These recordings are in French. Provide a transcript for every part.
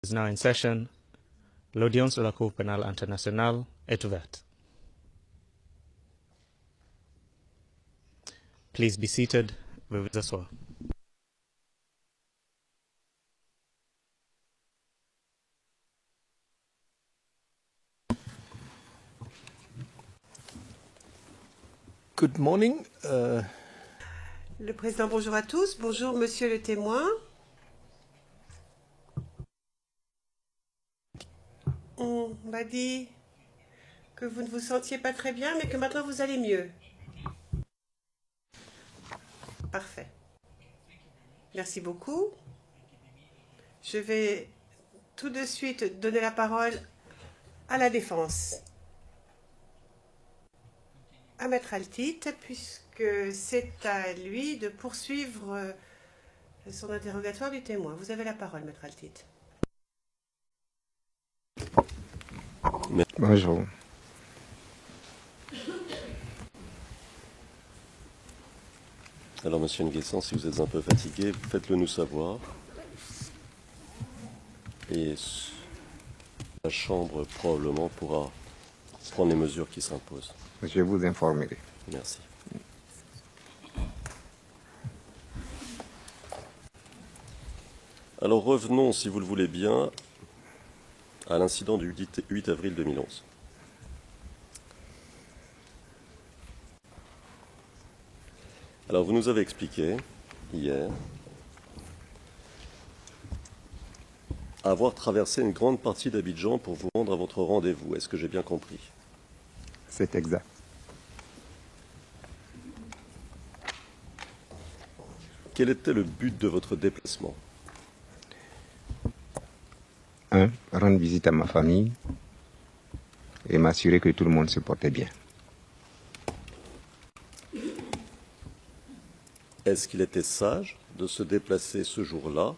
Is now in session. L'audience de la Cour pénale internationale est ouverte. Please be seated. Veuillez vous asseoir. Good morning. Le président, bonjour à tous. Bonjour, monsieur le témoin. On m'a dit que vous ne vous sentiez pas très bien, mais que maintenant vous allez mieux. Parfait. Merci beaucoup. Je vais tout de suite donner la parole à la défense. À Maître Altit, puisque c'est à lui de poursuivre son interrogatoire du témoin. Vous avez la parole, Maître Altit. Bonjour. Alors, monsieur Nguessan, si vous êtes un peu fatigué, faites-le nous savoir. Et la Chambre, probablement, pourra prendre les mesures qui s'imposent. Je vous informerai. Merci. Alors, revenons, si vous le voulez bien, à l'incident du 8 avril 2011. Alors, vous nous avez expliqué, hier, avoir traversé une grande partie d'Abidjan pour vous rendre à votre rendez-vous. Est-ce que j'ai bien compris? C'est exact. Quel était le but de votre déplacement? 1. Rendre visite à ma famille et m'assurer que tout le monde se portait bien. Est-ce qu'il était sage de se déplacer ce jour-là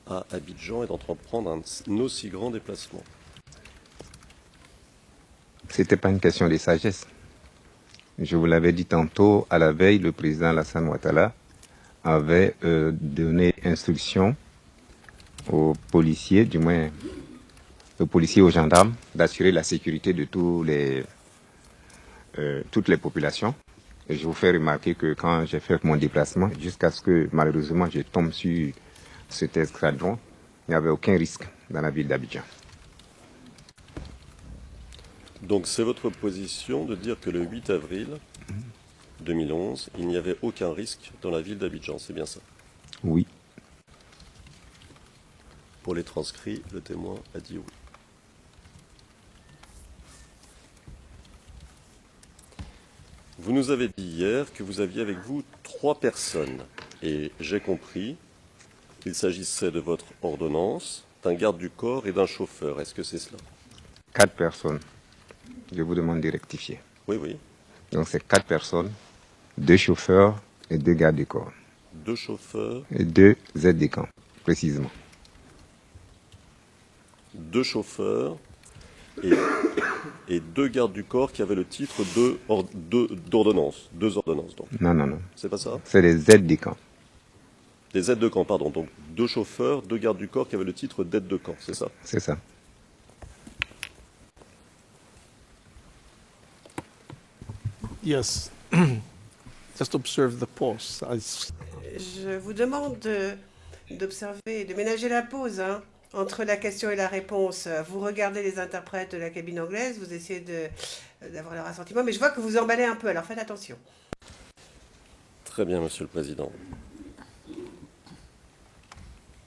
à Abidjan et d'entreprendre un aussi grand déplacement? C'était pas une question de sagesse. Je vous l'avais dit tantôt, à la veille, le président Alassane Ouattara avait donné instruction aux policiers, du moins aux policiers et aux gendarmes, d'assurer la sécurité de toutes les populations. Et je vous fais remarquer que quand j'ai fait mon déplacement, jusqu'à ce que malheureusement je tombe sur cet escadron, il n'y avait aucun risque dans la ville d'Abidjan. Donc c'est votre position de dire que le 8 avril 2011, il n'y avait aucun risque dans la ville d'Abidjan, c'est bien ça? Oui. Pour les transcrits, le témoin a dit oui. Vous nous avez dit hier que vous aviez avec vous 3 personnes. Et j'ai compris qu'il s'agissait de votre ordonnance, d'un garde du corps et d'un chauffeur. Est-ce que c'est cela? 4 personnes. Je vous demande de rectifier. Oui, oui. Donc c'est 4 personnes, 2 chauffeurs et 2 gardes du corps. 2 chauffeurs. Et 2 aides de camp, précisément. 2 chauffeurs et 2 gardes du corps qui avaient le titre d'ordonnance. 2 ordonnances, donc. Non. C'est pas ça? C'est les aides de camp. Des aides de camp, pardon. Donc 2 chauffeurs, 2 gardes du corps qui avaient le titre d'aide de camp, c'est ça? C'est ça. Yes. Just observe the pause. Je vous demande d'observer, de ménager la pause entre la question et la réponse. Vous regardez les interprètes de la cabine anglaise, vous essayez d'avoir leur assentiment, mais je vois que vous emballez un peu, alors faites attention. Très bien, Monsieur le Président.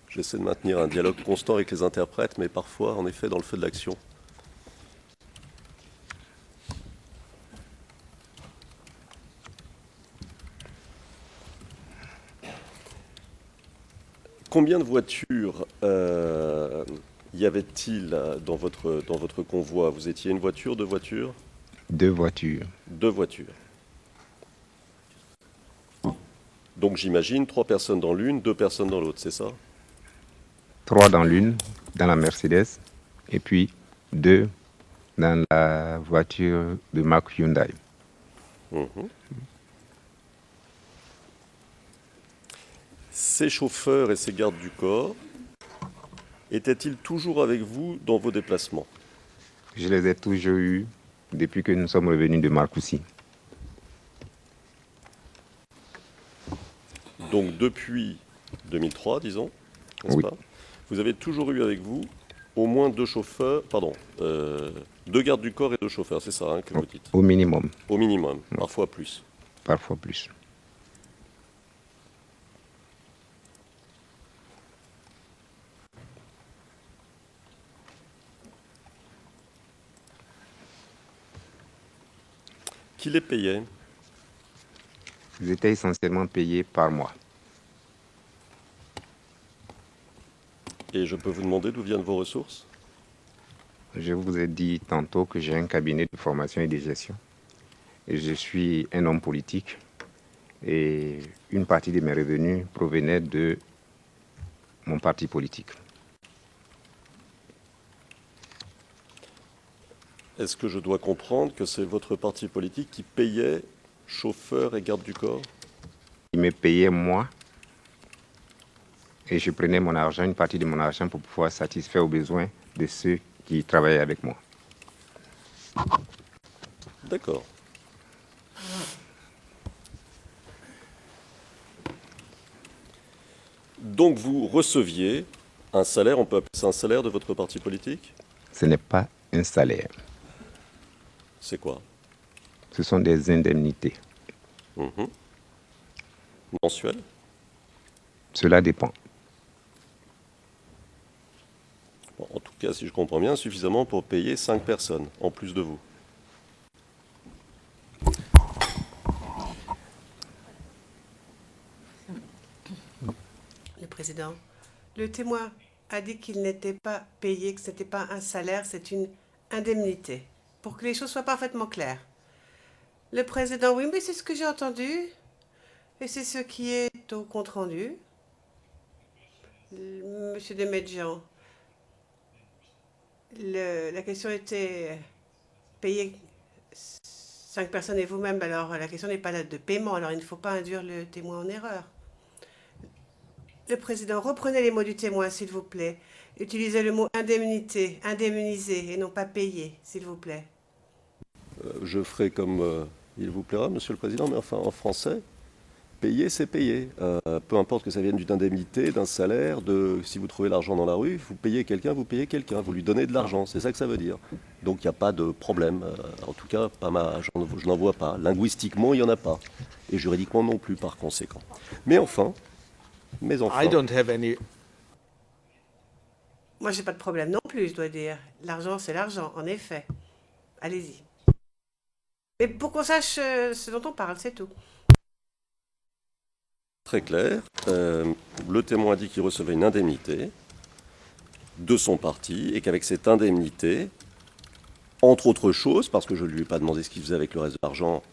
J'essaie de maintenir un dialogue constant avec les interprètes, mais parfois, en effet, dans le feu de l'action. Combien de voitures y avait-il dans votre convoi? Vous étiez une voiture, 2 voitures? 2 voitures. 2 voitures. Donc j'imagine 3 personnes dans l'une, 2 personnes dans l'autre, c'est ça? 3 dans l'une, dans la Mercedes, et puis 2 dans la voiture de marque Hyundai. Ces chauffeurs et ces gardes du corps Était-il toujours avec vous dans vos déplacements? Je les ai toujours eus depuis que nous sommes revenus de Marcoussis. Donc depuis 2003, disons, n'est-ce Oui. pas? Vous avez toujours eu avec vous au moins 2 chauffeurs, pardon, 2 gardes du corps et 2 chauffeurs, c'est ça hein, que vous dites? Au minimum, Au minimum, parfois plus. parfois plus. Qui les payait? Ils étaient essentiellement payés par mois. Et je peux vous demander d'où viennent vos ressources? Je vous ai dit tantôt que j'ai un cabinet de formation et de gestion. Et je suis un homme politique. Et une partie de mes revenus provenait de mon parti politique. Est-ce que je dois comprendre que c'est votre parti politique qui payait chauffeurs et gardes du corps? Ils me payaient moi. Et je prenais mon argent, une partie de mon argent pour pouvoir satisfaire aux besoins de ceux qui travaillaient avec moi. D'accord. Donc vous receviez un salaire, on peut appeler ça un salaire de votre parti politique? Ce n'est pas un salaire, C'est quoi? ce sont des indemnités. Mensuel? Cela dépend. Bon, en tout cas, si je comprends bien, suffisamment pour payer 5 personnes, en plus de vous. Le président, le témoin a dit qu'il n'était pas payé, que ce n'était pas un salaire, c'est une indemnité. Pour que les choses soient parfaitement claires. Le président, oui, mais c'est ce que j'ai entendu. Et c'est ce qui est au compte-rendu. Monsieur Demedjian, la question était payer 5 personnes et vous-même. Alors la question n'est pas là de paiement, alors il ne faut pas induire le témoin en erreur. Le président, reprenez les mots du témoin, s'il vous plaît. Utilisez le mot indemnité, indemniser et non pas payer, s'il vous plaît. Je ferai comme il vous plaira, Monsieur le Président, mais enfin, en français, payer, c'est payer. Peu importe que ça vienne d'une indemnité, d'un salaire, si vous trouvez l'argent dans la rue, vous payez quelqu'un, vous lui donnez de l'argent, c'est ça que ça veut dire. Donc il n'y a pas de problème. En tout cas, je n'en vois pas. Linguistiquement, il n'y en a pas. Et juridiquement non plus, par conséquent. Mais enfin... I don't have any. Moi, j'ai pas de problème non plus, je dois dire. L'argent, c'est l'argent, en effet. Allez-y. Mais pour qu'on sache ce dont on parle, c'est tout. Très clair. Le témoin dit qu'il recevait une indemnité de son parti et qu'avec cette indemnité, entre autres choses, parce que je ne lui ai pas demandé ce qu'il faisait avec le reste de l'argent,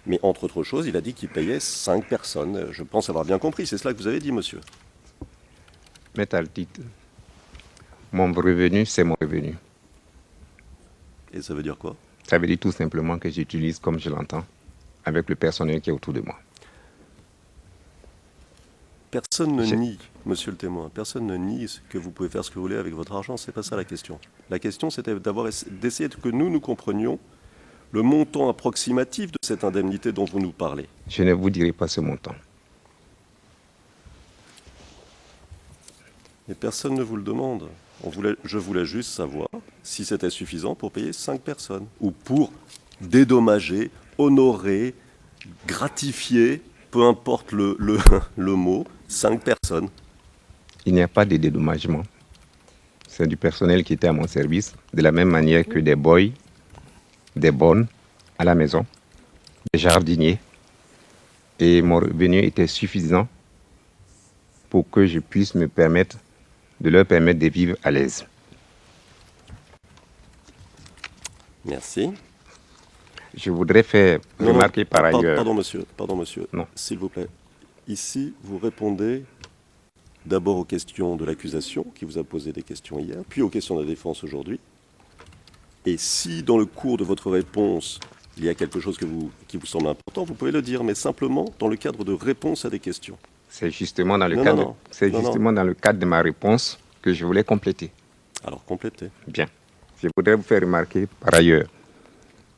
mais entre autres choses, il a dit qu'il payait 5 personnes. Je pense avoir bien compris. C'est cela que vous avez dit, monsieur. Maître Altite, mon revenu, c'est mon revenu. Et ça veut dire quoi? Ça veut dire tout simplement que j'utilise comme je l'entends, avec le personnel qui est autour de moi. Personne ne nie, monsieur le témoin, personne ne nie que vous pouvez faire ce que vous voulez avec votre argent. C'est pas ça la question. La question, c'était d'essayer que nous comprenions le montant approximatif de cette indemnité dont vous nous parlez. Je ne vous dirai pas ce montant. Mais personne ne vous le demande. Je voulais juste savoir si c'était suffisant pour payer 5 personnes ou pour dédommager, honorer, gratifier, peu importe le mot, 5 personnes. Il n'y a pas de dédommagement. C'est du personnel qui était à mon service, de la même manière que des boys, des bonnes à la maison, des jardiniers. Et mon revenu était suffisant pour que je puisse leur permettre de vivre à l'aise. Merci. Je voudrais faire remarquer par ailleurs... Pardon, monsieur. Non. S'il vous plaît. Ici, vous répondez d'abord aux questions de l'accusation, qui vous a posé des questions hier, puis aux questions de la défense aujourd'hui. Et si, dans le cours de votre réponse, il y a quelque chose qui vous semble important, vous pouvez le dire, mais simplement dans le cadre de réponse à des questions. C'est justement dans le cadre de ma réponse que je voulais compléter. Alors complétez. Bien. Je voudrais vous faire remarquer par ailleurs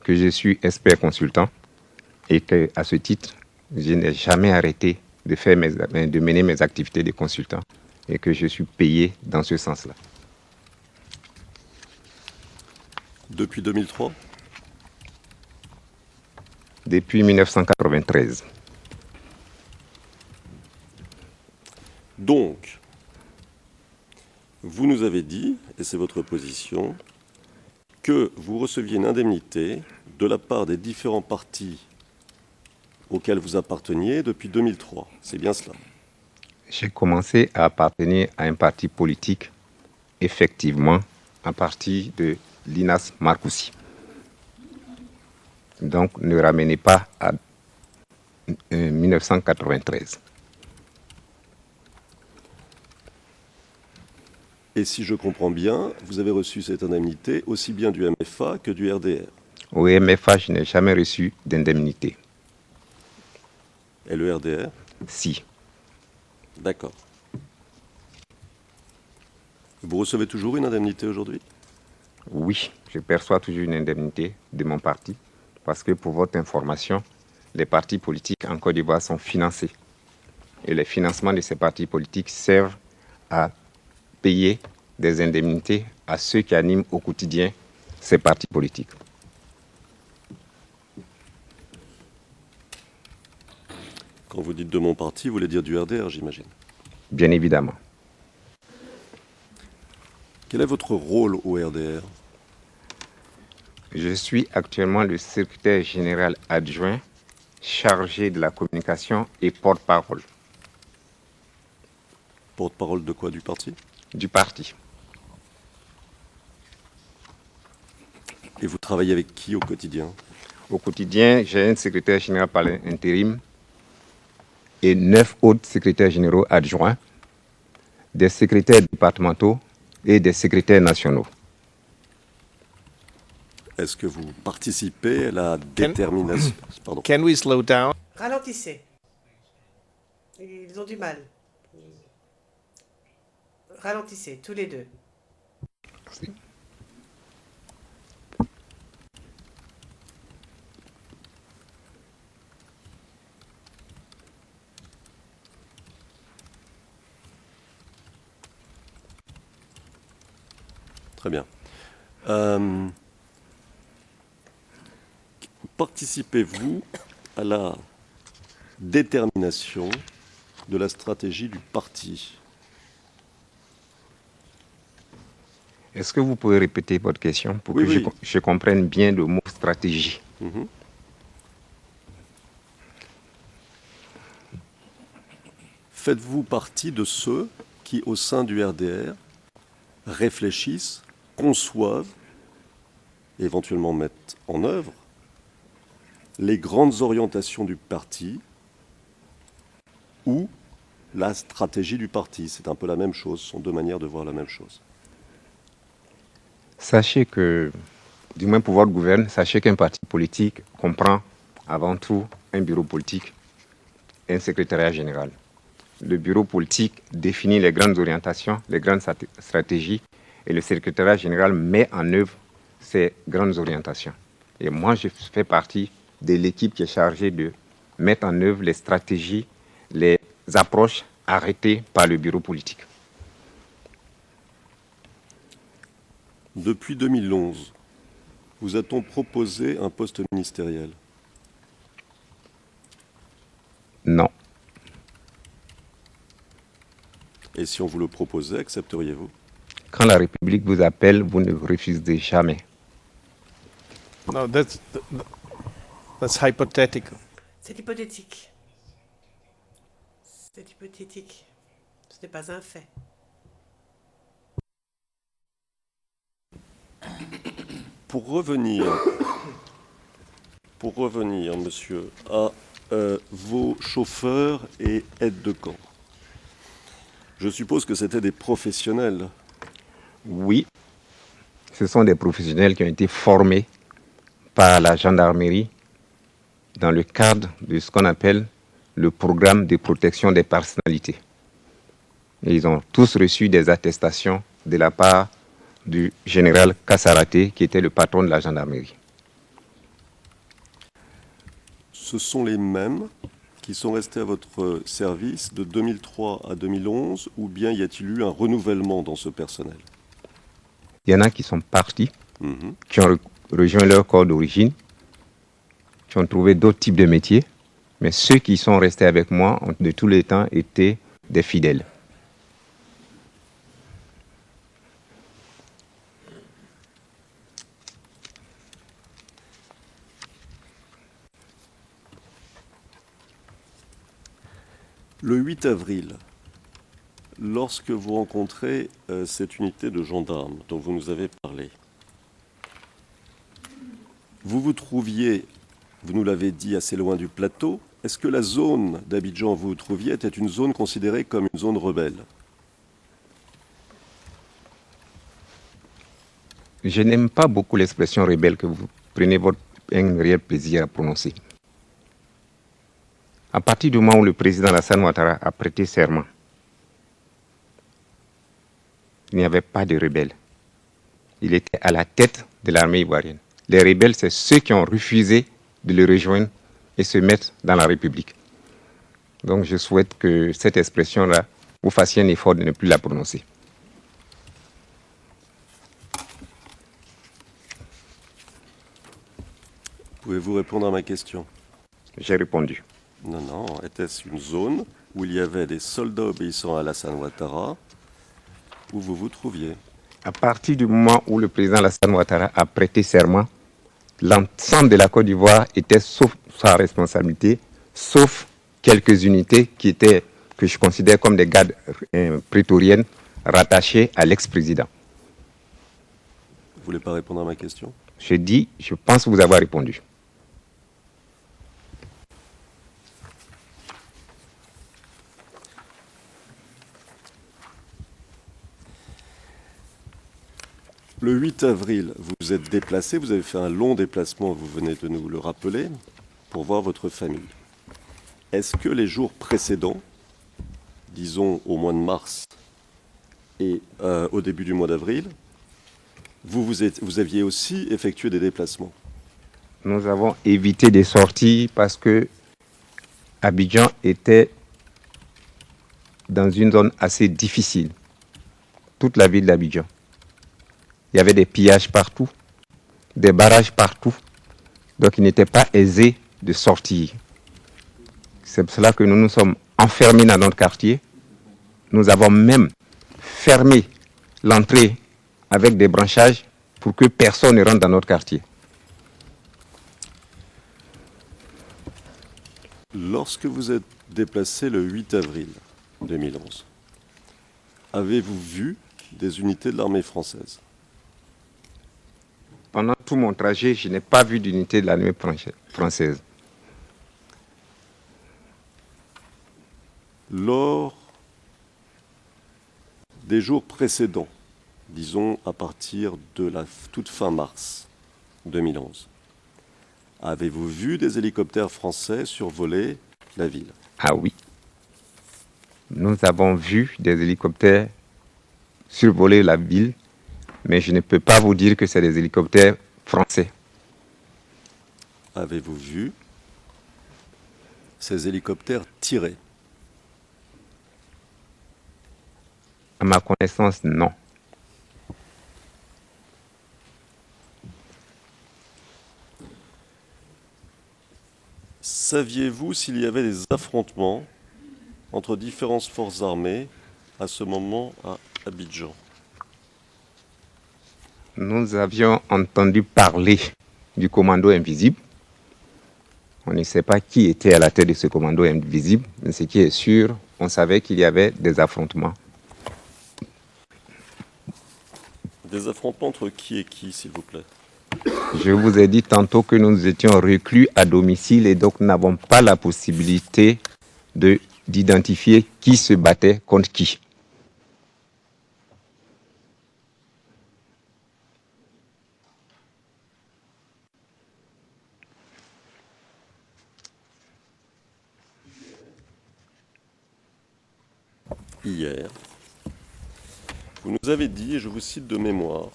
que je suis expert consultant et qu'à ce titre, je n'ai jamais arrêté de mener mes activités de consultant et que je suis payé dans ce sens-là. Depuis 2003 ? Depuis 1993. Donc, vous nous avez dit, et c'est votre position, que vous receviez une indemnité de la part des différents partis auxquels vous apparteniez depuis 2003. C'est bien cela? J'ai commencé à appartenir à un parti politique, effectivement, un parti de Linas Markoussi. Donc, ne ramenez pas à 1993. Et si je comprends bien, vous avez reçu cette indemnité aussi bien du MFA que du RDR. Au MFA, je n'ai jamais reçu d'indemnité. Et le RDR? Si. D'accord. Vous recevez toujours une indemnité aujourd'hui? Oui, je perçois toujours une indemnité de mon parti. Parce que pour votre information, les partis politiques en Côte d'Ivoire sont financés. Et les financements de ces partis politiques servent à payer des indemnités à ceux qui animent au quotidien ces partis politiques. Quand vous dites de mon parti, vous voulez dire du RDR, j'imagine? Bien évidemment. Quel est votre rôle au RDR? Je suis actuellement le secrétaire général adjoint chargé de la communication et porte-parole. Porte-parole de quoi, du parti? Du parti. Et vous travaillez avec qui au quotidien? Au quotidien, j'ai un secrétaire général par intérim et 9 autres secrétaires généraux adjoints, des secrétaires départementaux et des secrétaires nationaux. Est-ce que vous participez à la détermination? Pardon. Can we slow down? Ralentissez. Ils ont du mal. Ralentissez, tous les deux. Merci. Très bien. Participez-vous à la détermination de la stratégie du parti? Est-ce que vous pouvez répéter votre question pour Oui, que oui. je comprenne bien le mot stratégie? Faites-vous partie de ceux qui, au sein du RDR, réfléchissent, conçoivent, éventuellement mettent en œuvre les grandes orientations du parti ou la stratégie du parti? C'est un peu la même chose, ce sont deux manières de voir la même chose. Sachez que, du moins pour votre gouverne, sachez qu'un parti politique comprend avant tout un bureau politique et un secrétariat général. Le bureau politique définit les grandes orientations, les grandes stratégies, et le secrétariat général met en œuvre ces grandes orientations. Et moi, je fais partie de l'équipe qui est chargée de mettre en œuvre les stratégies, les approches arrêtées par le bureau politique. Depuis 2011, vous a-t-on proposé un poste ministériel? Non. Et si on vous le proposait, accepteriez-vous? Quand la République vous appelle, vous ne refusez jamais. No, that's hypothetical. C'est hypothétique. C'est hypothétique. Ce n'est pas un fait. Pour revenir, monsieur, à vos chauffeurs et aides de camp, je suppose que c'était des professionnels. Oui, ce sont des professionnels qui ont été formés par la gendarmerie dans le cadre de ce qu'on appelle le programme de protection des personnalités. Et ils ont tous reçu des attestations de la part du général Kassaraté, qui était le patron de la gendarmerie. Ce sont les mêmes qui sont restés à votre service de 2003 à 2011, ou bien y a-t-il eu un renouvellement dans ce personnel? Il y en a qui sont partis, Mhm. qui ont rejoint leur corps d'origine, qui ont trouvé d'autres types de métiers, mais ceux qui sont restés avec moi ont de tous les temps été des fidèles. Le 8 avril, lorsque vous rencontrez cette unité de gendarmes dont vous nous avez parlé, vous vous trouviez, vous nous l'avez dit, assez loin du plateau. Est-ce que la zone d'Abidjan où vous vous trouviez était une zone considérée comme une zone rebelle? Je n'aime pas beaucoup l'expression rebelle que vous prenez un réel plaisir à prononcer. À partir du moment où le président Alassane Ouattara a prêté serment, il n'y avait pas de rebelles. Il était à la tête de l'armée ivoirienne. Les rebelles, c'est ceux qui ont refusé de le rejoindre et se mettre dans la République. Donc je souhaite que cette expression-là, vous fassiez un effort de ne plus la prononcer. Pouvez-vous répondre à ma question? J'ai répondu. Non, non. Était-ce une zone où il y avait des soldats obéissant à Alassane Ouattara, où vous vous trouviez? À partir du moment où le président Alassane Ouattara a prêté serment, l'ensemble de la Côte d'Ivoire était sauf sa responsabilité, sauf quelques unités que je considère comme des gardes prétoriennes rattachées à l'ex-président. Vous ne voulez pas répondre à ma question? Je pense vous avoir répondu. Le 8 avril, vous vous êtes déplacé, vous avez fait un long déplacement, vous venez de nous le rappeler, pour voir votre famille. Est-ce que les jours précédents, disons au mois de mars et au début du mois d'avril, vous aviez aussi effectué des déplacements? Nous avons évité des sorties parce que Abidjan était dans une zone assez difficile. Toute la ville d'Abidjan. Il y avait des pillages partout, des barrages partout. Donc il n'était pas aisé de sortir. C'est pour cela que nous nous sommes enfermés dans notre quartier. Nous avons même fermé l'entrée avec des branchages pour que personne ne rentre dans notre quartier. Lorsque vous êtes déplacé le 8 avril 2011, avez-vous vu des unités de l'armée française? Pendant tout mon trajet, je n'ai pas vu d'unité de l'armée française. Lors des jours précédents, disons à partir de la toute fin mars 2011, avez-vous vu des hélicoptères français survoler la ville? Ah oui. Nous avons vu des hélicoptères survoler la ville, mais je ne peux pas vous dire que c'est des hélicoptères français. Avez-vous vu ces hélicoptères tirer? À ma connaissance, non. Saviez-vous s'il y avait des affrontements entre différentes forces armées à ce moment à Abidjan? Nous avions entendu parler du commando invisible. On ne sait pas qui était à la tête de ce commando invisible, mais ce qui est sûr, on savait qu'il y avait des affrontements. Des affrontements entre qui et qui, s'il vous plaît? Je vous ai dit tantôt que nous étions reclus à domicile et donc nous n'avons pas la possibilité d'identifier qui se battait contre qui. Hier, Vous nous avez dit, et je vous cite de mémoire,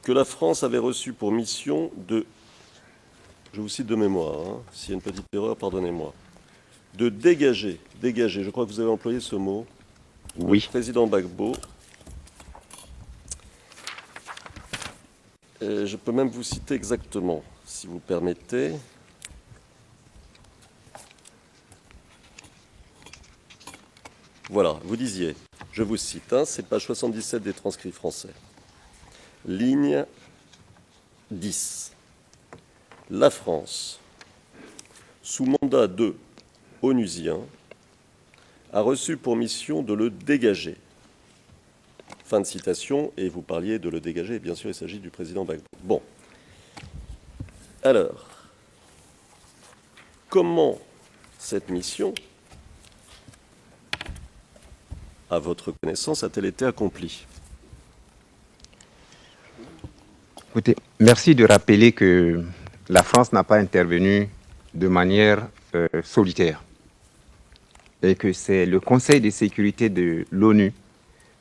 que la France avait reçu pour mission de... Je vous cite de mémoire, hein, s'il y a une petite erreur, pardonnez-moi. De dégager, je crois que vous avez employé ce mot, Oui. le président Gbagbo. Et je peux même vous citer exactement, si vous permettez. Voilà, vous disiez, je vous cite, hein, c'est page 77 des transcrits français. Ligne 10. La France, sous mandat de onusien, a reçu pour mission de le dégager. Fin de citation, et vous parliez de le dégager, bien sûr, il s'agit du président Gbagbo. Bon. Alors, comment cette mission, à votre connaissance, a-t-elle été accomplie? Écoutez, merci de rappeler que la France n'a pas intervenu de manière solitaire et que c'est le Conseil de sécurité de l'ONU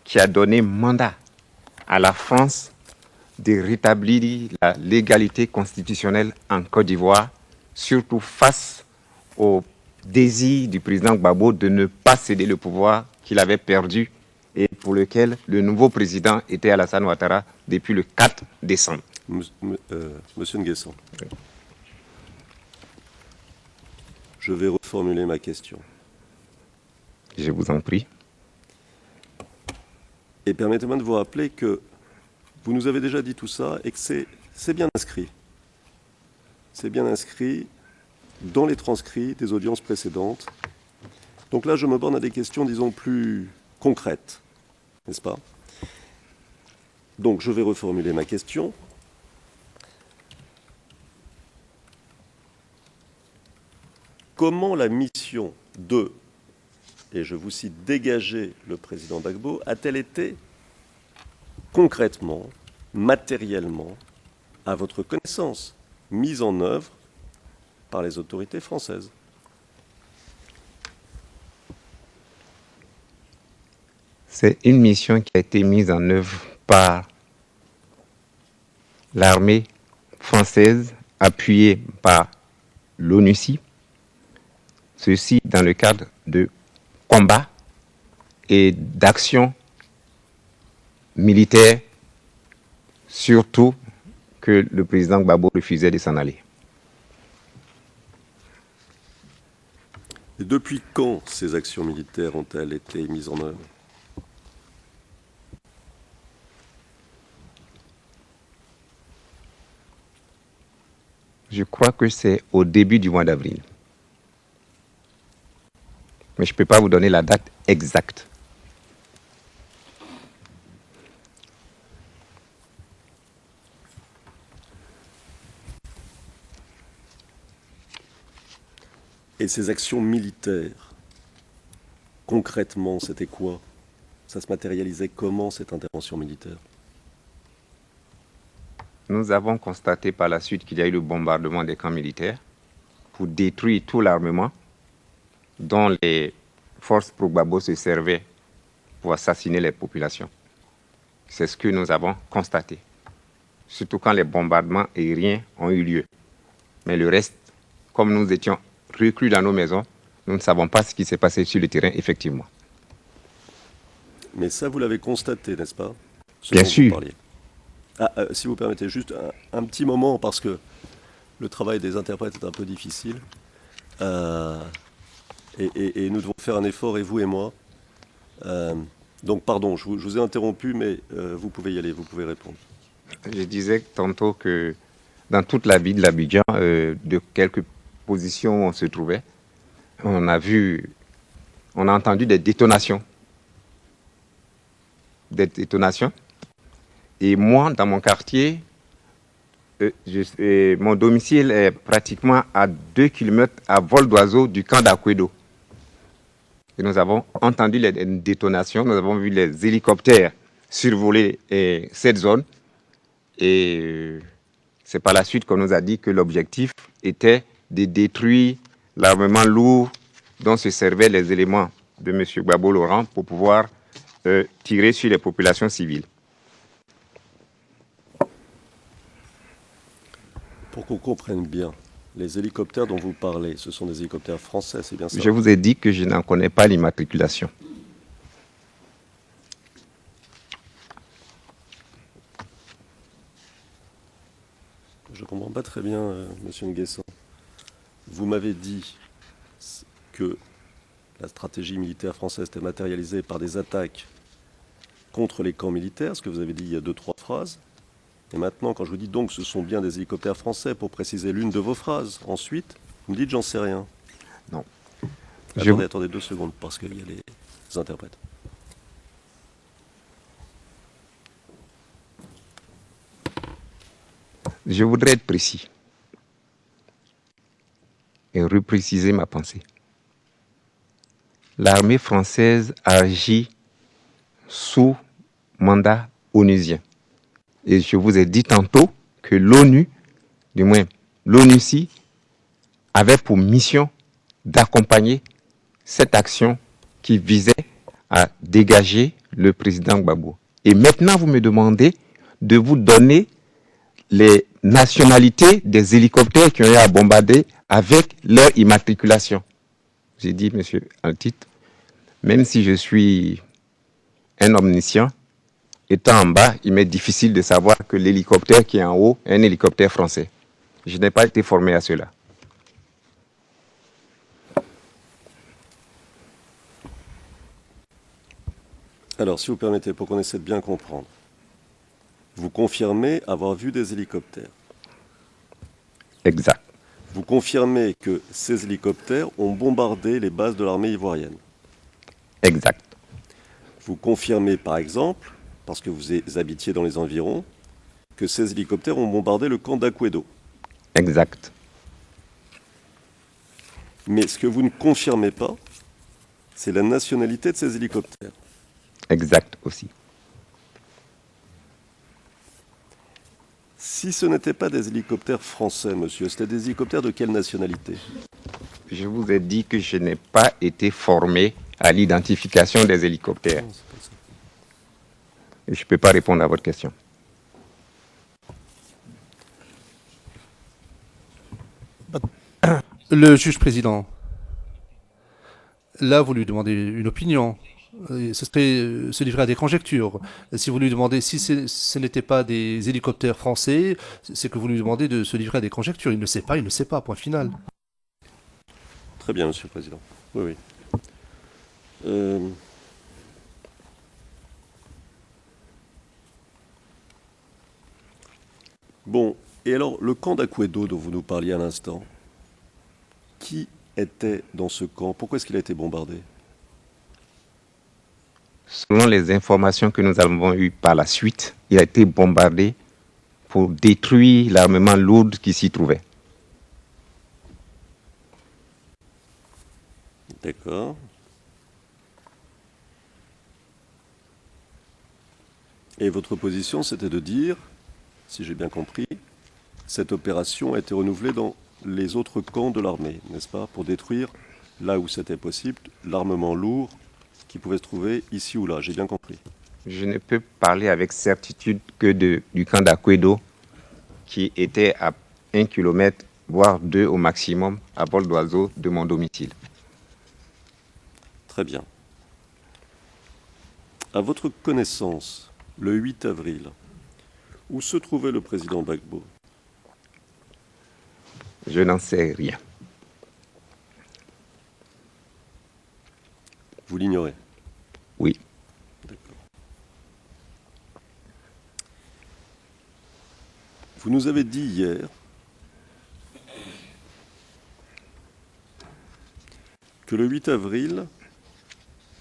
qui a donné mandat à la France de rétablir la légalité constitutionnelle en Côte d'Ivoire, surtout face au désir du président Gbagbo de ne pas céder le pouvoir qu'il avait perdu et pour lequel le nouveau président était Alassane Ouattara depuis le 4 décembre. Monsieur Nguessan, je vais reformuler ma question. Je vous en prie. Et permettez-moi de vous rappeler que vous nous avez déjà dit tout ça et que c'est bien inscrit. C'est bien inscrit dans les transcrits des audiences précédentes. Donc là, je me borne à des questions, disons, plus concrètes, n'est-ce pas? Donc, je vais reformuler ma question. Comment la mission de, et je vous cite, dégager le président Gbagbo, a-t-elle été concrètement, matériellement, à votre connaissance, mise en œuvre par les autorités françaises? C'est une mission qui a été mise en œuvre par l'armée française, appuyée par l'ONUCI, ceci dans le cadre de combats et d'actions militaires, surtout que le président Gbagbo refusait de s'en aller. Et depuis quand ces actions militaires ont-elles été mises en œuvre? Je crois que c'est au début du mois d'avril. Mais je ne peux pas vous donner la date exacte. Et ces actions militaires, concrètement, c'était quoi? Ça se matérialisait comment, cette intervention militaire? Nous avons constaté par la suite qu'il y a eu le bombardement des camps militaires pour détruire tout l'armement dont les forces pro-Gbagbo se servaient pour assassiner les populations. C'est ce que nous avons constaté, surtout quand les bombardements aériens ont eu lieu. Mais le reste, comme nous étions reclus dans nos maisons, nous ne savons pas ce qui s'est passé sur le terrain, effectivement. Mais ça, vous l'avez constaté, n'est-ce pas? Bien sûr. Si vous permettez juste un petit moment, parce que le travail des interprètes est un peu difficile. Et nous devons faire un effort, et vous et moi. Donc, pardon, je vous ai interrompu, mais vous pouvez y aller, vous pouvez répondre. Je disais tantôt que dans toute la ville de l'Abidjan, de quelques positions où on se trouvait, on a entendu des détonations. Des détonations. Et moi, dans mon quartier, mon domicile est pratiquement à 2 km à vol d'oiseau du camp d'Akwedo. Et nous avons entendu les détonations, nous avons vu les hélicoptères survoler cette zone. Et c'est par la suite qu'on nous a dit que l'objectif était de détruire l'armement lourd dont se servaient les éléments de M. Gbagbo Laurent pour pouvoir tirer sur les populations civiles. Pour qu'on comprenne bien, les hélicoptères dont vous parlez, ce sont des hélicoptères français, c'est bien ça? Je vous ai dit que je n'en connais pas l'immatriculation. Je ne comprends pas très bien, Monsieur Nguessan. Vous m'avez dit que la stratégie militaire française était matérialisée par des attaques contre les camps militaires, ce que vous avez dit il y a 2-3 phrases. Et maintenant, quand je vous dis donc ce sont bien des hélicoptères français, pour préciser l'une de vos phrases, ensuite, vous me dites j'en sais rien. Non. Attendez 2 secondes, parce qu'il y a les interprètes. Je voudrais être précis et repréciser ma pensée. L'armée française agit sous mandat onusien. Et je vous ai dit tantôt que l'ONU, du moins l'ONUCI, avait pour mission d'accompagner cette action qui visait à dégager le président Gbagbo. Et maintenant, vous me demandez de vous donner les nationalités des hélicoptères qui ont eu à bombarder avec leur immatriculation. J'ai dit, monsieur Altit, même si je suis un omniscient, étant en bas, il m'est difficile de savoir que l'hélicoptère qui est en haut est un hélicoptère français. Je n'ai pas été formé à cela. Alors, si vous permettez, pour qu'on essaie de bien comprendre, vous confirmez avoir vu des hélicoptères. Exact. Vous confirmez que ces hélicoptères ont bombardé les bases de l'armée ivoirienne. Exact. Vous confirmez, par exemple, parce que vous habitiez dans les environs, que ces hélicoptères ont bombardé le camp d'Akwedo. Exact. Mais ce que vous ne confirmez pas, c'est la nationalité de ces hélicoptères. Exact aussi. Si ce n'était pas des hélicoptères français, monsieur, c'était des hélicoptères de quelle nationalité? Je vous ai dit que je n'ai pas été formé à l'identification des hélicoptères. Non, c'est pas ça. Et je ne peux pas répondre à votre question. Le juge président, là, vous lui demandez une opinion. Ce serait se livrer à des conjectures. Si vous lui demandez si ce n'était pas des hélicoptères français, c'est que vous lui demandez de se livrer à des conjectures. Il ne sait pas, point final. Très bien, monsieur le président. Oui, oui. Bon, et alors, le camp d'Akwedo dont vous nous parliez à l'instant, qui était dans ce camp? Pourquoi est-ce qu'il a été bombardé? Selon les informations que nous avons eues par la suite, il a été bombardé pour détruire l'armement lourd qui s'y trouvait. D'accord. Et votre position, c'était de dire, si j'ai bien compris, cette opération a été renouvelée dans les autres camps de l'armée, n'est-ce pas, pour détruire, là où c'était possible, l'armement lourd qui pouvait se trouver ici ou là. J'ai bien compris. Je ne peux parler avec certitude que du camp d'Akwedo, qui était à 1 km, voire 2 au maximum, à vol d'oiseau de mon domicile. Très bien. À votre connaissance, le 8 avril, où se trouvait le président Gbagbo? Je n'en sais rien. Vous l'ignorez? Oui. D'accord. Vous nous avez dit hier que le 8 avril,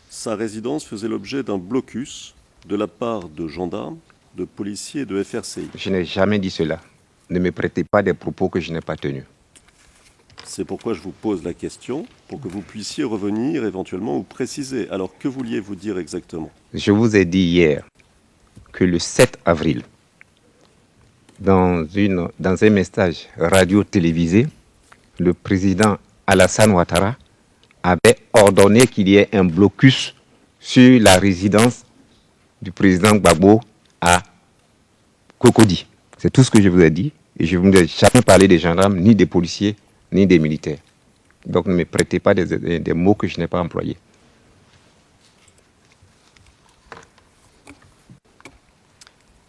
sa résidence faisait l'objet d'un blocus de la part de gendarmes, de policiers et de FRCI. Je n'ai jamais dit cela. Ne me prêtez pas des propos que je n'ai pas tenus. C'est pourquoi je vous pose la question, pour que vous puissiez revenir éventuellement ou préciser. Alors, que vouliez-vous dire exactement? Je vous ai dit hier que le 7 avril, dans un message radio-télévisé, le président Alassane Ouattara avait ordonné qu'il y ait un blocus sur la résidence du président Gbagbo à Cocody. C'est tout ce que je vous ai dit. Et je ne vous ai jamais parlé des gendarmes, ni des policiers, ni des militaires. Donc ne me prêtez pas des mots que je n'ai pas employés.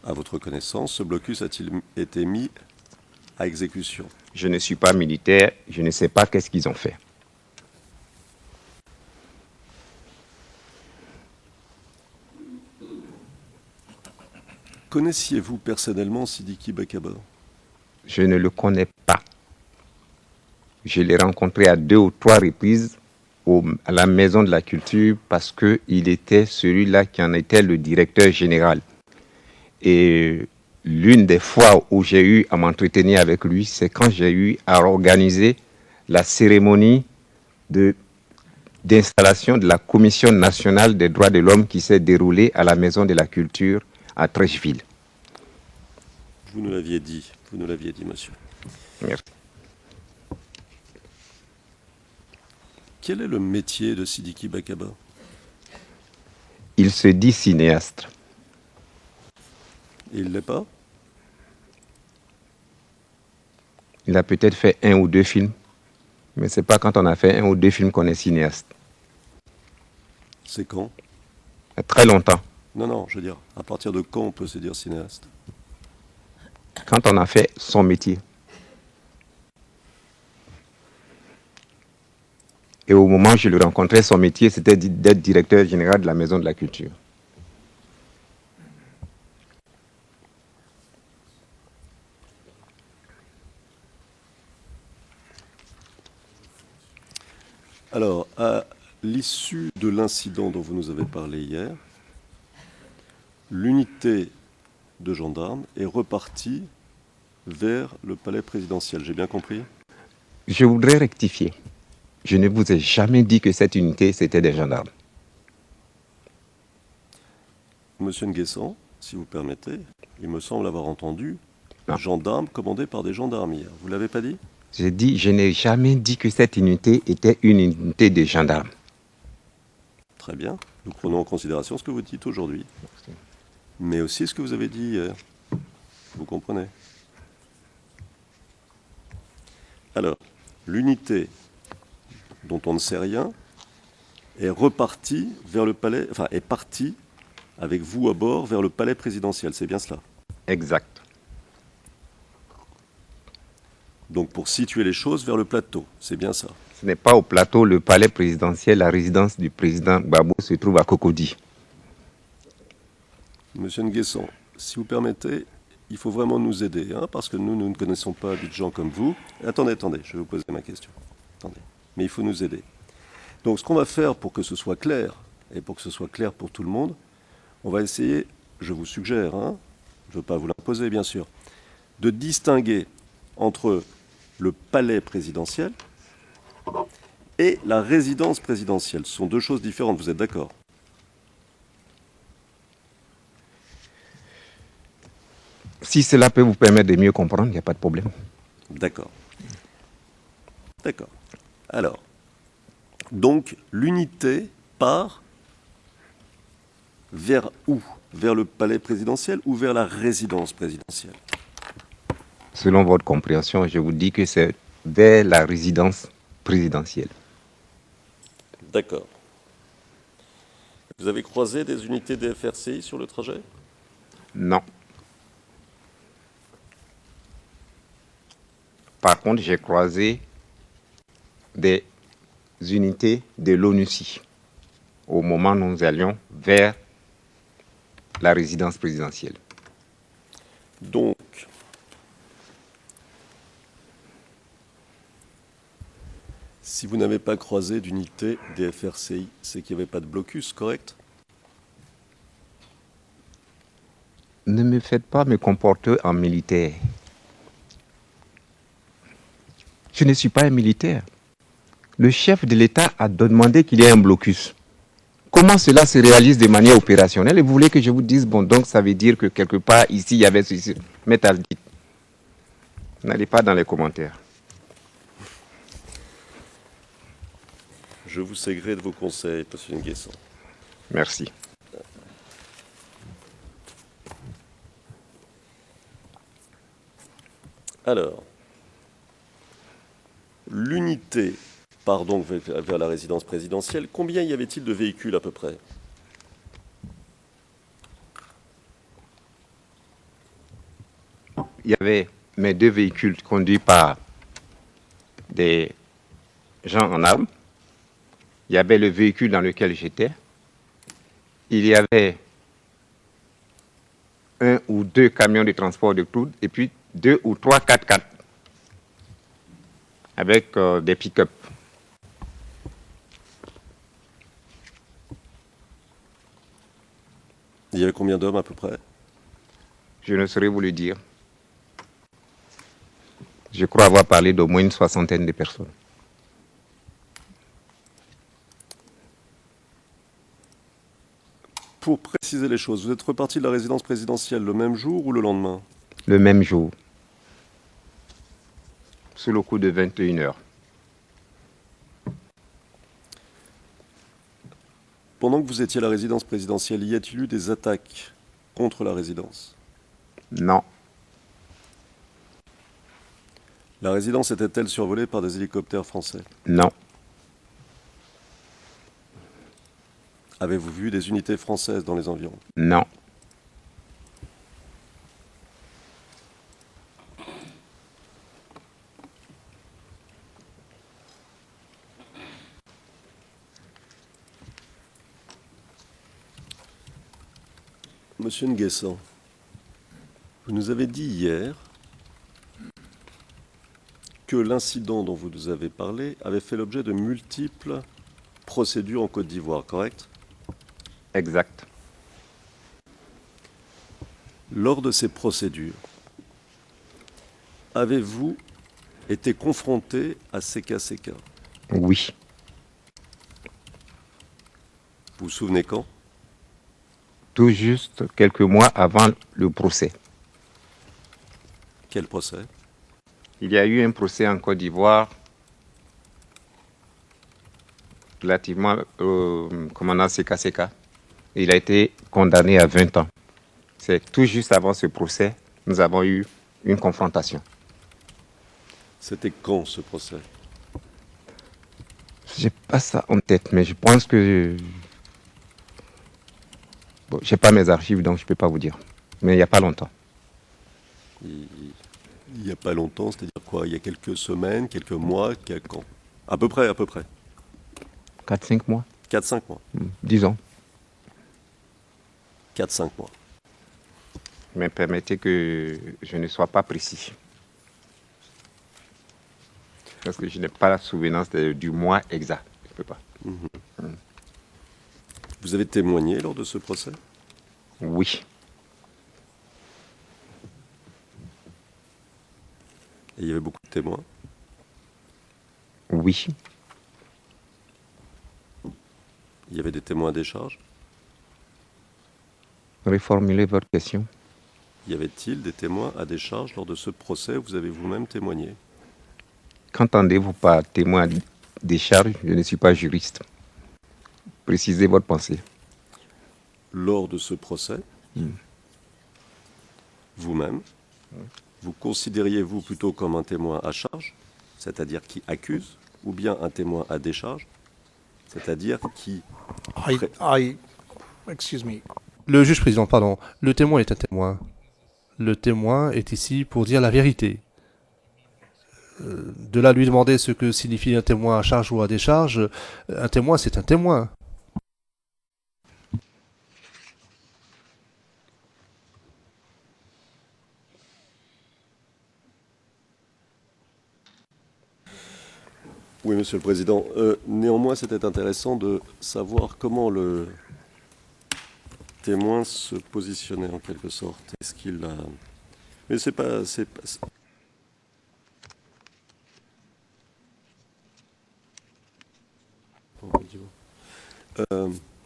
À votre connaissance, ce blocus a-t-il été mis à exécution? Je ne suis pas militaire, je ne sais pas qu'est-ce qu'ils ont fait. Connaissiez-vous personnellement Sidiki Bakaba? Je ne le connais pas. Je l'ai rencontré à 2 ou 3 reprises à la Maison de la Culture parce qu'il était celui-là qui en était le directeur général. Et l'une des fois où j'ai eu à m'entretenir avec lui, c'est quand j'ai eu à organiser la cérémonie d'installation de la Commission nationale des droits de l'homme qui s'est déroulée à la Maison de la Culture à Trècheville. Vous nous l'aviez dit, monsieur. Merci. Quel est le métier de Sidiki Bakaba? Il se dit cinéaste. Et il ne l'est pas? Il a peut-être fait 1 ou 2 films, mais ce n'est pas quand on a fait 1 ou 2 films qu'on est cinéaste. C'est quand? Il y a très longtemps. Non, je veux dire, à partir de quand on peut se dire cinéaste? Quand on a fait son métier. Et au moment où je le rencontrais, son métier, c'était d'être directeur général de la Maison de la Culture. Alors, à l'issue de l'incident dont vous nous avez parlé hier, l'unité de gendarmes est repartie vers le palais présidentiel. J'ai bien compris? Je voudrais rectifier. Je ne vous ai jamais dit que cette unité, c'était des gendarmes. Monsieur Nguessan, si vous permettez, il me semble avoir entendu Non. gendarmes commandés par des gendarmes hier. Vous ne l'avez pas dit? J'ai dit, je n'ai jamais dit que cette unité était une unité de gendarmes. Très bien. Nous prenons en considération ce que vous dites aujourd'hui, mais aussi ce que vous avez dit hier. Vous comprenez? Alors, l'unité dont on ne sait rien est repartie vers le palais, enfin est partie avec vous à bord vers le palais présidentiel. C'est bien cela? Exact. Donc pour situer les choses vers le plateau, c'est bien ça? Ce n'est pas au plateau, le palais présidentiel, la résidence du président Gbagbo se trouve à Cocody. Monsieur Nguessan, si vous permettez, il faut vraiment nous aider, hein, parce que nous ne connaissons pas des gens comme vous. Attendez, je vais vous poser ma question. Attendez. Mais il faut nous aider. Donc ce qu'on va faire pour que ce soit clair, et pour que ce soit clair pour tout le monde, on va essayer, je vous suggère, hein, je ne veux pas vous l'imposer bien sûr, de distinguer entre le palais présidentiel et la résidence présidentielle. Ce sont 2 choses différentes, vous êtes d'accord? Si cela peut vous permettre de mieux comprendre, il n'y a pas de problème. D'accord. D'accord. Alors, donc l'unité part vers où? Vers le palais présidentiel ou vers la résidence présidentielle? Selon votre compréhension, je vous dis que c'est vers la résidence présidentielle. D'accord. Vous avez croisé des unités des FRCI sur le trajet? Non. Par contre, j'ai croisé des unités de l'ONUCI au moment où nous allions vers la résidence présidentielle. Donc, si vous n'avez pas croisé d'unité des FRCI, c'est qu'il n'y avait pas de blocus, correct? Ne me faites pas me comporter en militaire. Je ne suis pas un militaire. Le chef de l'État a demandé qu'il y ait un blocus. Comment cela se réalise de manière opérationnelle? Et vous voulez que je vous dise, bon, donc ça veut dire que quelque part, ici, il y avait ceci. Mettez-le. N'allez pas dans les commentaires. Je vous sais gré de vos conseils, monsieur Nguessan. Merci. Alors, l'unité part donc vers la résidence présidentielle. Combien y avait-il de véhicules à peu près? Il y avait mes 2 véhicules conduits par des gens en armes. Il y avait le véhicule dans lequel j'étais. Il y avait 1 ou 2 camions de transport de crude et puis 2 ou 3 4x4 avec des pick-up. Il y avait combien d'hommes à peu près? Je ne saurais vous le dire. Je crois avoir parlé d'au moins une 60aine de personnes. Pour préciser les choses, vous êtes reparti de la résidence présidentielle le même jour ou le lendemain? Le même jour, sous le coup de 21 heures. Pendant que vous étiez à la résidence présidentielle, y a-t-il eu des attaques contre la résidence? Non, La résidence était-elle survolée par des hélicoptères français? non, Avez-vous vu des unités françaises dans les environs? non, Monsieur Nguessan, vous nous avez dit hier que l'incident dont vous nous avez parlé avait fait l'objet de multiples procédures en Côte d'Ivoire, correct? exact. Lors de ces procédures, avez-vous été confronté à CK? Oui, Vous vous souvenez quand? tout juste quelques mois avant le procès. Quel procès? Il y a eu un procès en Côte d'Ivoire relativement au commandant CK. Il a été condamné à 20 ans. C'est tout juste avant ce procès, nous avons eu une confrontation. C'était quand ce procès? J'ai pas ça en tête, mais je pense que... Bon, j'ai pas mes archives, donc je peux pas vous dire. Mais il n'y a pas longtemps. Il n'y a pas longtemps, c'est-à-dire quoi? Il y a quelques semaines, quelques mois, quand? À peu près. 4-5 mois, 4-5 mois. disons. 4-5 mois. Mais permettez que je ne sois pas précis. Parce que je n'ai pas la souvenance du mois exact. Je peux pas. Vous avez témoigné lors de ce procès? Oui, Et il y avait beaucoup de témoins? oui, Il y avait des témoins à décharge? reformulez votre question. Y avait-il des témoins à décharge lors de ce procès où vous avez vous-même témoigné? Qu'entendez-vous par témoin des charges? Je ne suis pas juriste. Précisez votre pensée. Lors de ce procès, vous-même, vous considériez-vous plutôt comme un témoin à charge, c'est-à-dire qui accuse, ou bien un témoin à décharge, c'est-à-dire qui... Excuse me. Le juge président, pardon, le témoin est un témoin. Le témoin est ici pour dire la vérité. De là à lui demander ce que signifie un témoin à charge ou à décharge, un témoin c'est un témoin. Oui, Monsieur le Président. Néanmoins, c'était intéressant de savoir comment le témoin se positionnait en quelque sorte. Est-ce qu'il a... Mais c'est pas...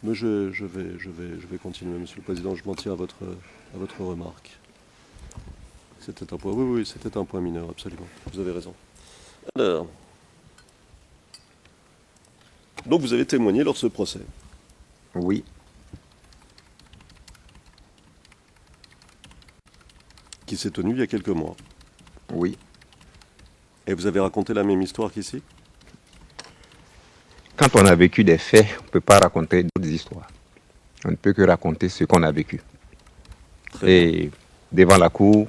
Mais je vais continuer, Monsieur le Président. Je m'en tiens à votre remarque. C'était un point... Oui, c'était un point mineur, absolument. Vous avez raison. Alors... Donc vous avez témoigné lors de ce procès, Oui, qui s'est tenu il y a quelques mois. oui. Et vous avez raconté la même histoire qu'ici? Quand on a vécu des faits, on ne peut pas raconter d'autres histoires. On ne peut que raconter ce qu'on a vécu. Très bien. Et devant la cour,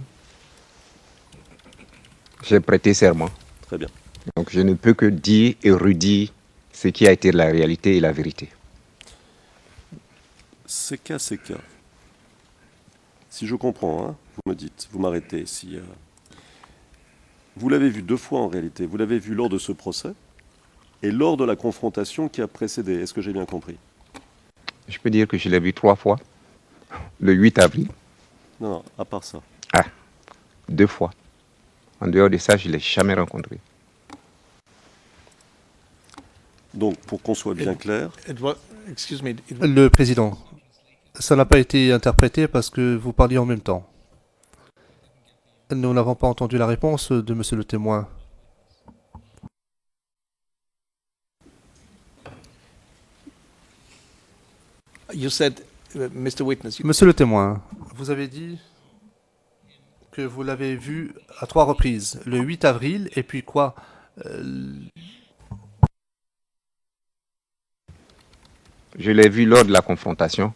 j'ai prêté serment. Très bien. Donc je ne peux que dire et redire ce qui a été la réalité et la vérité. C'est cas. Si je comprends, hein, vous me dites, vous m'arrêtez. Si, vous l'avez vu 2 fois en réalité. Vous l'avez vu lors de ce procès et lors de la confrontation qui a précédé. Est-ce que j'ai bien compris? Je peux dire que je l'ai vu 3 fois. Le 8 avril, Non, à part ça. 2 fois. En dehors de ça, je ne l'ai jamais rencontré. Donc, pour qu'on soit bien clair, Excuse me. Le président, ça n'a pas été interprété parce que vous parliez en même temps. Nous n'avons pas entendu la réponse de monsieur le témoin. You said, Mr. Witness. Monsieur le témoin, vous avez dit que vous l'avez vu à 3 reprises. Le 8 avril et puis quoi? Je l'ai vu lors de la confrontation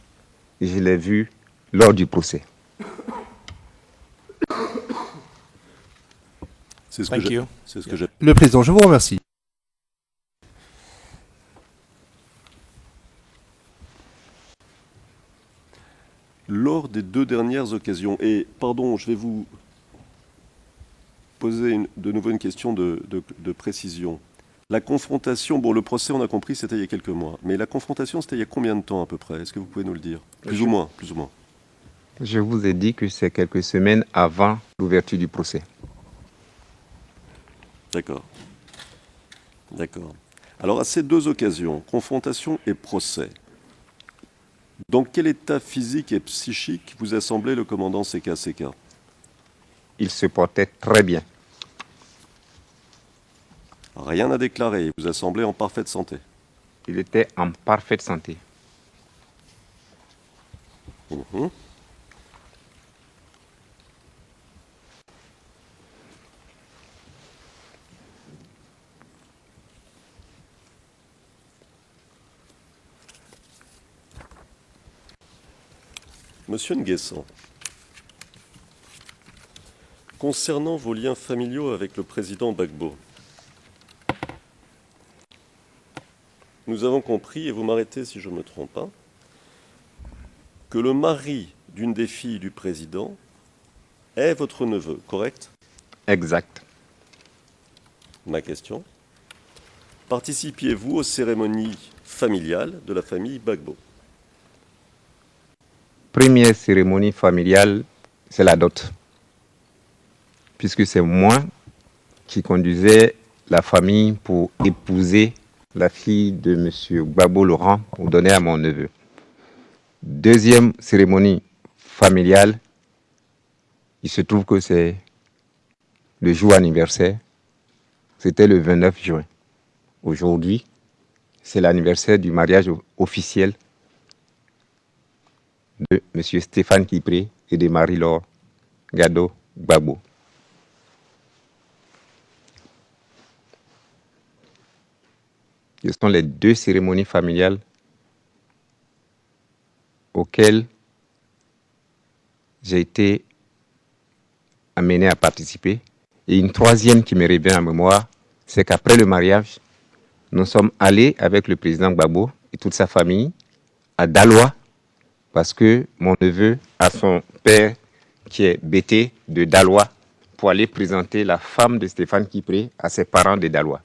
et je l'ai vu lors du procès. c'est ce Thank que j'ai. you. C'est ce que j'ai. Le président, je vous remercie. Lors des 2 dernières occasions, et pardon, je vais vous poser de nouveau une question de précision. La confrontation, bon, le procès, on a compris, c'était il y a quelques mois, mais la confrontation, c'était il y a combien de temps à peu près? Est-ce que vous pouvez nous le dire? Plus ou moins. Je vous ai dit que c'est quelques semaines avant l'ouverture du procès. D'accord. Alors, à ces 2 occasions, confrontation et procès, dans quel état physique et psychique vous a semblé le commandant CK? Il se portait très bien. Rien à déclarer, il vous a semblé en parfaite santé. Il était en parfaite santé. Mhm. Monsieur Nguessan, concernant vos liens familiaux avec le président Gbagbo, nous avons compris, et vous m'arrêtez si je ne me trompe pas, que le mari d'une des filles du président est votre neveu, correct? Exact. Ma question. Participiez-vous aux cérémonies familiales de la famille Gbagbo? Première cérémonie familiale, c'est la dot. Puisque c'est moi qui conduisais la famille pour épouser la fille de M. Gbagbo Laurent pour donner à mon neveu. Deuxième cérémonie familiale, il se trouve que c'est le jour anniversaire. C'était le 29 juin. Aujourd'hui, c'est l'anniversaire du mariage officiel de M. Stéphane Kipré et de Marie-Laure Gado Gbagbo. Ce sont les 2 cérémonies familiales auxquelles j'ai été amené à participer. Et une troisième qui me revient en mémoire, c'est qu'après le mariage, nous sommes allés avec le président Gbagbo et toute sa famille à Daloa, parce que mon neveu a son père qui est bêté de Daloa pour aller présenter la femme de Stéphane Kipré à ses parents de Daloa.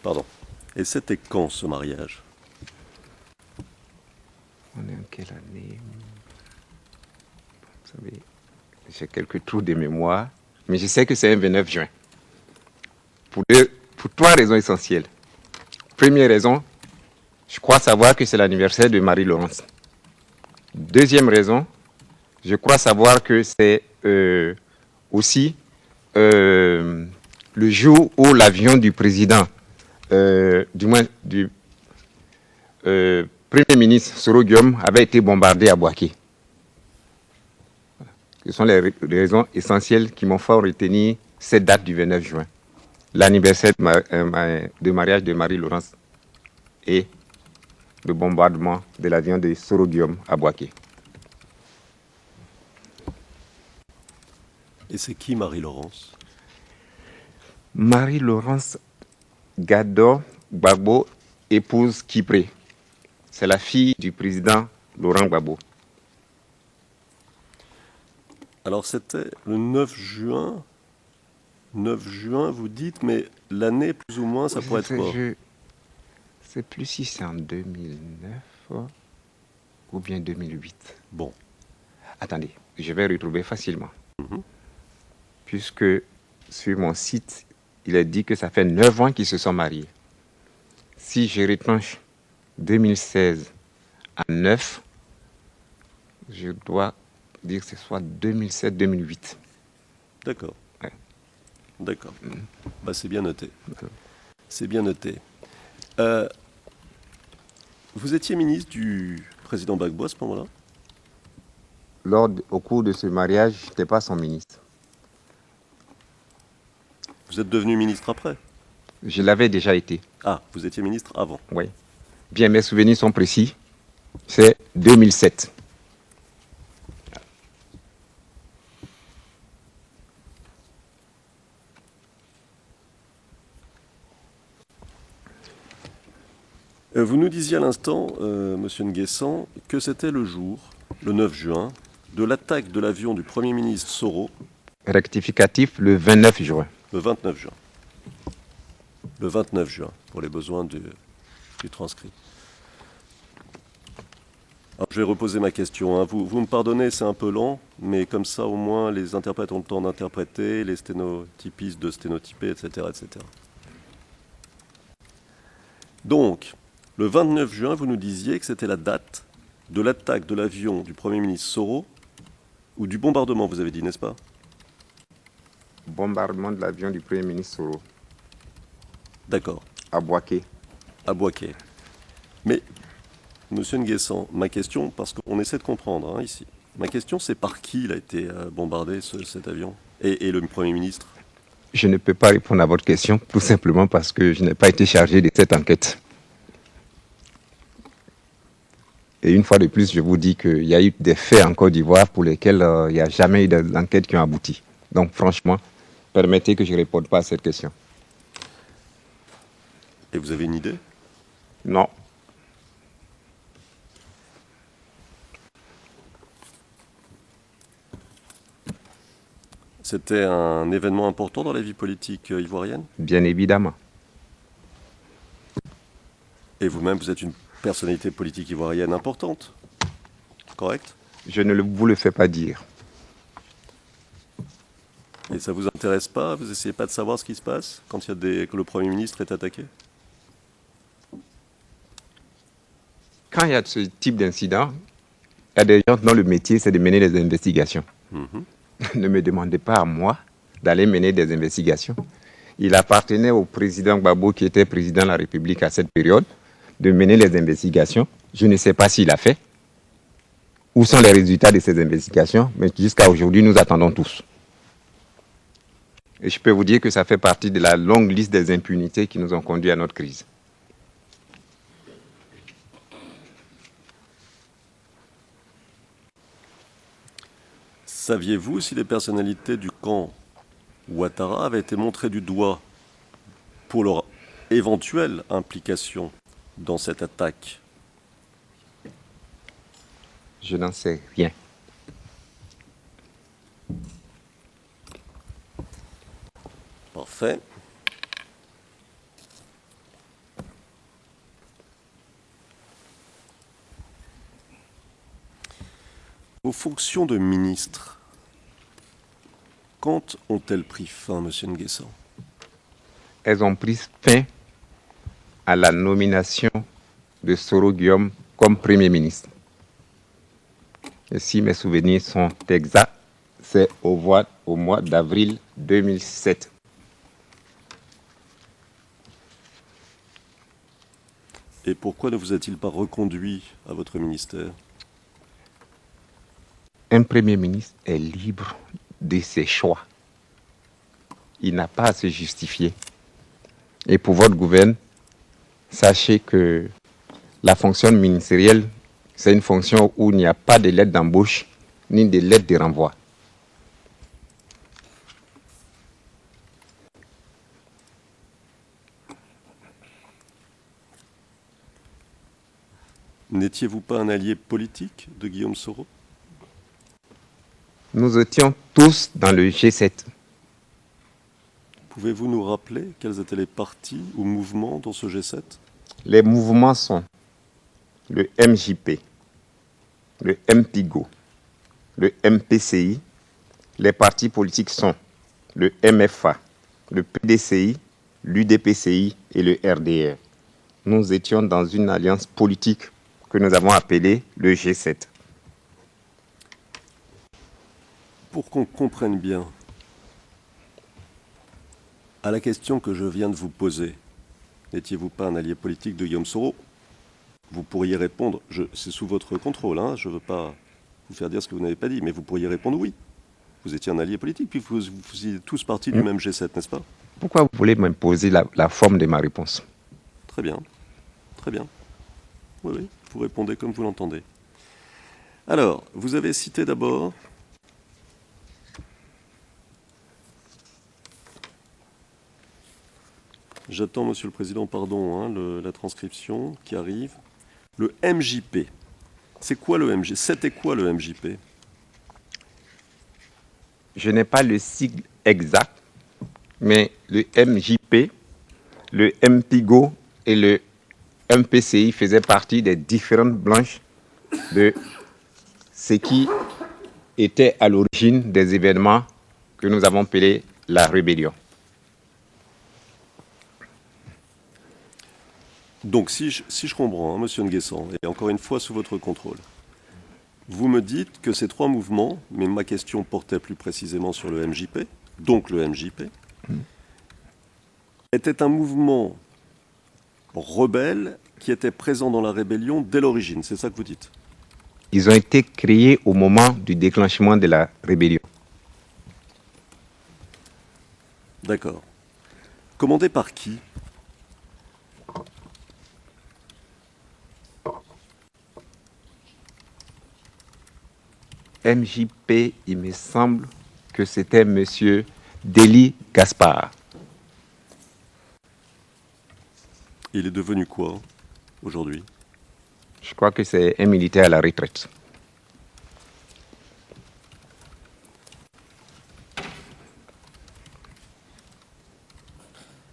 Pardon. Et c'était quand ce mariage? On est en quelle année? Vous savez, j'ai quelques trous de mémoire, mais je sais que c'est un 29 juin. Pour 3 raisons essentielles. Première raison, je crois savoir que c'est l'anniversaire de Marie-Laurence. Deuxième raison, Je crois savoir que c'est aussi le jour où l'avion du président, du moins du Premier ministre Soro Guillaume, avait été bombardé à Boaké. Ce sont les raisons essentielles qui m'ont fait retenir cette date du 29 juin, l'anniversaire de mariage de Marie-Laurence et le bombardement de l'avion de Soro Guillaume à Boaké. Et c'est qui Marie-Laurence? Marie-Laurence Gador Gbagbo, épouse Kipré. C'est la fille du président Laurent Gbagbo. Alors c'était le 9 juin. 9 juin, vous dites, mais l'année plus ou moins, ça pourrait être quoi? C'est plus si c'est en 2009 ou bien 2008. Bon. Attendez, je vais retrouver facilement. Mhm. Puisque sur mon site, il est dit que ça fait 9 ans qu'ils se sont mariés. Si je retranche 2016 à 9, je dois dire que ce soit 2007-2008. D'accord. Ouais. D'accord. Bah, c'est bien noté. C'est bien noté. Vous étiez ministre du président Gbagbo à ce moment-là? Au cours de ce mariage, je n'étais pas son ministre. Vous êtes devenu ministre après? Je l'avais déjà été. Ah, vous étiez ministre avant. Oui. Bien, mes souvenirs sont précis. C'est 2007. Vous nous disiez à l'instant, Monsieur Nguessan, que c'était le jour, le 9 juin, de l'attaque de l'avion du Premier ministre Soro. Rectificatif le 29 juin. Le 29 juin. Le 29 juin, pour les besoins du transcrit. Alors, je vais reposer ma question. Hein. Vous me pardonnez, c'est un peu lent, mais comme ça, au moins, les interprètes ont le temps d'interpréter, les sténotypistes de sténotyper, etc., etc. Donc, le 29 juin, vous nous disiez que c'était la date de l'attaque de l'avion du Premier ministre Soro, ou du bombardement, vous avez dit, n'est-ce pas? Bombardement de l'avion du Premier ministre Soro. D'accord. À Boaké. À Boaké. Mais, Monsieur Nguessan, ma question, parce qu'on essaie de comprendre ici, ma question c'est par qui il a été bombardé cet avion et le Premier ministre? Je ne peux pas répondre à votre question, tout simplement parce que je n'ai pas été chargé de cette enquête. Et une fois de plus, je vous dis qu'il y a eu des faits en Côte d'Ivoire pour lesquels il n'y a jamais eu d'enquête qui ont abouti. Donc franchement, permettez que je ne réponde pas à cette question. Et vous avez une idée? Non. C'était un événement important dans la vie politique ivoirienne? Bien évidemment. Et vous-même, vous êtes une personnalité politique ivoirienne importante, correct? Je ne vous le fais pas dire. Et ça vous intéresse pas? Vous essayez pas de savoir ce qui se passe quand que le Premier ministre est attaqué? Quand il y a ce type d'incident, il y a des gens dont le métier, c'est de mener des investigations. Ne me demandez pas à moi d'aller mener des investigations. Il appartenait au président Gbagbo, qui était président de la République à cette période, de mener les investigations. Je ne sais pas s'il a fait. Où sont les résultats de ces investigations? Mais jusqu'à aujourd'hui, nous attendons tous. Et je peux vous dire que ça fait partie de la longue liste des impunités qui nous ont conduits à notre crise. Saviez-vous si les personnalités du camp Ouattara avaient été montrées du doigt pour leur éventuelle implication dans cette attaque? Je n'en sais rien. Parfait. Vos fonctions de ministre, quand ont-elles pris fin, Monsieur Nguessan? Elles ont pris fin à la nomination de Soro Guillaume comme Premier ministre. Et si mes souvenirs sont exacts, c'est au mois d'avril 2007. Et pourquoi ne vous a-t-il pas reconduit à votre ministère? Un Premier ministre est libre de ses choix. Il n'a pas à se justifier. Et pour votre gouverne, sachez que la fonction ministérielle, c'est une fonction où il n'y a pas de lettre d'embauche ni de lettre de renvoi. N'étiez-vous pas un allié politique de Guillaume Soro? Nous étions tous dans le G7. Pouvez-vous nous rappeler quels étaient les partis ou mouvements dans ce G7? Les mouvements sont le MJP, le MPIGO, le MPCI. Les partis politiques sont le MFA, le PDCI, l'UDPCI et le RDR. Nous étions dans une alliance politique que nous avons appelée le G7. Pour qu'on comprenne bien, à la question que je viens de vous poser, n'étiez-vous pas un allié politique de Guillaume Soro? Vous pourriez répondre, c'est sous votre contrôle, hein, je ne veux pas vous faire dire ce que vous n'avez pas dit, mais vous pourriez répondre oui. Vous étiez un allié politique, puis vous faisiez tous partie du même G7, n'est-ce pas? Pourquoi vous voulez m'imposer la forme de ma réponse? Très bien, très bien. Oui, oui, vous répondez comme vous l'entendez. Alors, vous avez cité d'abord... J'attends, Monsieur le Président, pardon, hein, la transcription qui arrive. Le MJP. C'est quoi le MJP? C'était quoi le MJP? Je n'ai pas le sigle exact, mais le MJP, le MPIGO et le MPCI faisaient partie des différentes branches de ce qui était à l'origine des événements que nous avons appelés la rébellion. Donc, si je comprends, hein, Monsieur Nguessan, et encore une fois sous votre contrôle, vous me dites que ces trois mouvements, mais ma question portait plus précisément sur le MJP, donc le MJP, était un mouvement rebelle qui était présent dans la rébellion dès l'origine, c'est ça que vous dites? Ils ont été créés au moment du déclenchement de la rébellion. D'accord. Commandé par qui? MJP, il me semble que c'était Monsieur Déli Gaspard. Il est devenu quoi aujourd'hui? Je crois que c'est un militaire à la retraite.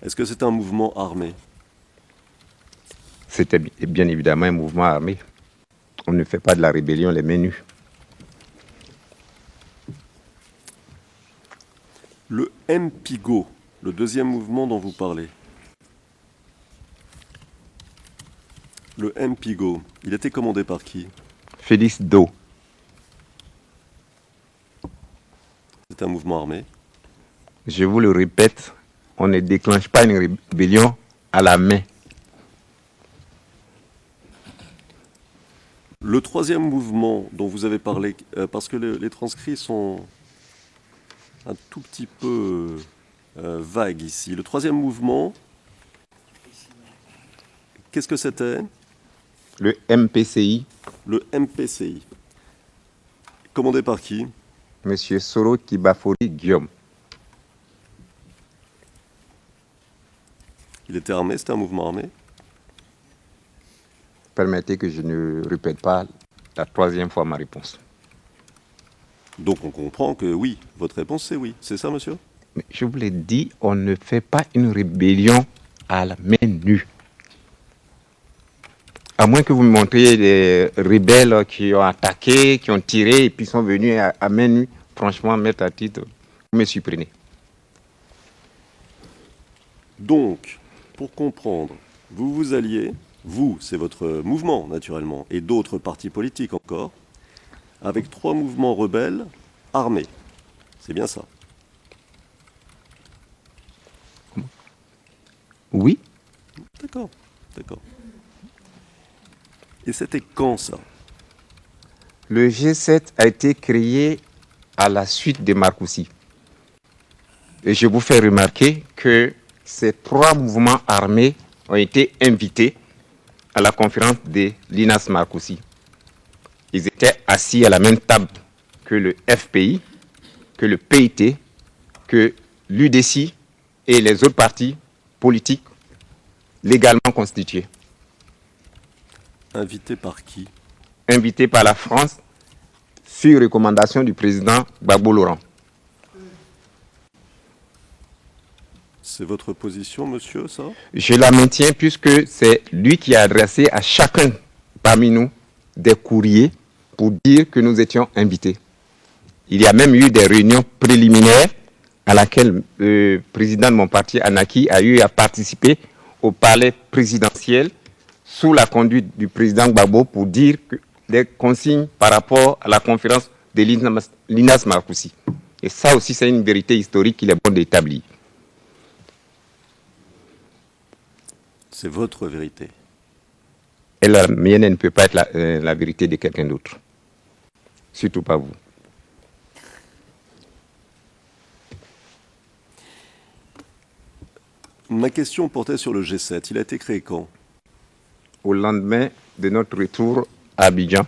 Est-ce que c'est un mouvement armé? C'était bien évidemment un mouvement armé. On ne fait pas de la rébellion les mains nues. Le MPIGO, le deuxième mouvement dont vous parlez. Le MPIGO, il était commandé par qui? Félix Do. C'est un mouvement armé. Je vous le répète, on ne déclenche pas une rébellion à la main. Le troisième mouvement dont vous avez parlé, parce que les transcrits sont un tout petit peu vagues ici. Le troisième mouvement, qu'est-ce que c'était? Le MPCI. Le MPCI. Commandé par qui? Monsieur Soro Kibafori Guillaume. Il était armé, c'était un mouvement armé? Permettez que je ne répète pas la troisième fois ma réponse. Donc on comprend que oui, votre réponse c'est oui. C'est ça, monsieur? Mais je vous l'ai dit, on ne fait pas une rébellion à la main nue. À moins que vous me montriez des rebelles qui ont attaqué, qui ont tiré et puis sont venus à main nue. Franchement, mettre à titre, vous me surprenez. Donc, pour comprendre, vous vous alliez, vous, c'est votre mouvement naturellement, et d'autres partis politiques encore, avec 3 mouvements rebelles armés. C'est bien ça? Oui, D'accord, d'accord. Et c'était quand ça? le G7 a été créé à la suite de Marcoussis. Et je vous fais remarquer que ces 3 mouvements armés ont été invités à la conférence de l'INAS Marcoussis. Ils étaient assis à la même table que le FPI, que le PIT, que l'UDC et les autres partis politiques légalement constitués. Invité par qui? Invités par la France sur recommandation du président Gbagbo Laurent. C'est votre position, monsieur, ça? Je la maintiens puisque c'est lui qui a adressé à chacun parmi nous des courriers pour dire que nous étions invités. Il y a même eu des réunions préliminaires à laquelle le président de mon parti, Anaki, a eu à participer au palais présidentiel sous la conduite du président Gbagbo pour dire que des consignes par rapport à la conférence de l'INAS Marcoussis. Et ça aussi, c'est une vérité historique qu'il est bon d'établir. C'est votre vérité. Et la mienne, elle ne peut pas être la vérité de quelqu'un d'autre. Surtout pas vous. Ma question portait sur le G7. Il a été créé quand? Au lendemain de notre retour à Abidjan,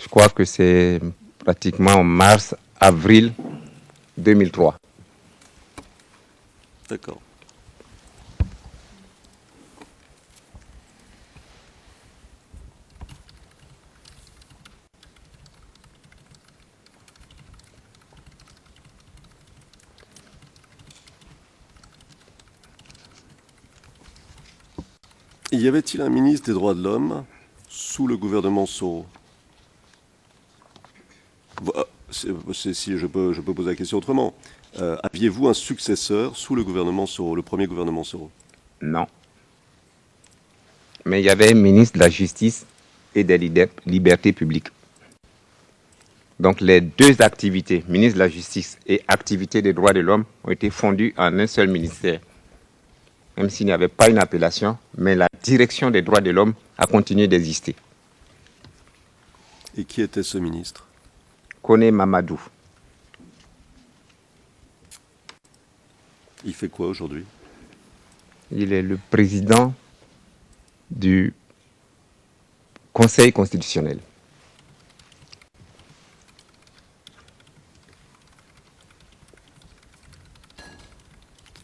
je crois que c'est pratiquement en mars, avril 2003. D'accord. Y avait-il un ministre des Droits de l'Homme sous le gouvernement Soro? Si je peux poser la question autrement. Aviez-vous un successeur sous le gouvernement Soro, le premier gouvernement Soro? Non. Mais il y avait un ministre de la Justice et des libertés publiques. Donc les 2 activités, ministre de la Justice et activité des droits de l'homme, ont été fondues en un seul ministère. Même s'il n'y avait pas une appellation, mais la direction des droits de l'homme a continué d'exister. Et qui était ce ministre? Koné Mamadou. Il fait quoi aujourd'hui? Il est le président du Conseil constitutionnel.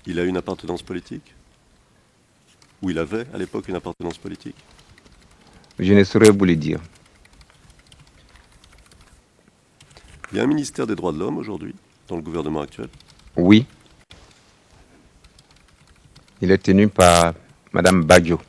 Il a une appartenance politique? Ou il avait à l'époque une appartenance politique? Je ne saurais vous le dire. Il y a un ministère des droits de l'homme aujourd'hui, dans le gouvernement actuel? Oui. Il est tenu par Madame Baggio.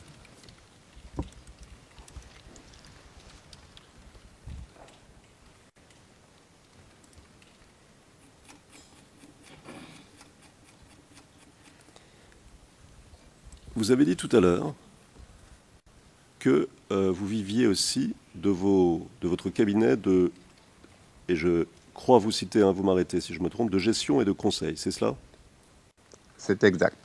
Vous avez dit tout à l'heure que vous viviez aussi de votre cabinet de, et je crois vous citer, vous m'arrêtez si je me trompe, de gestion et de conseil, c'est cela? C'est exact.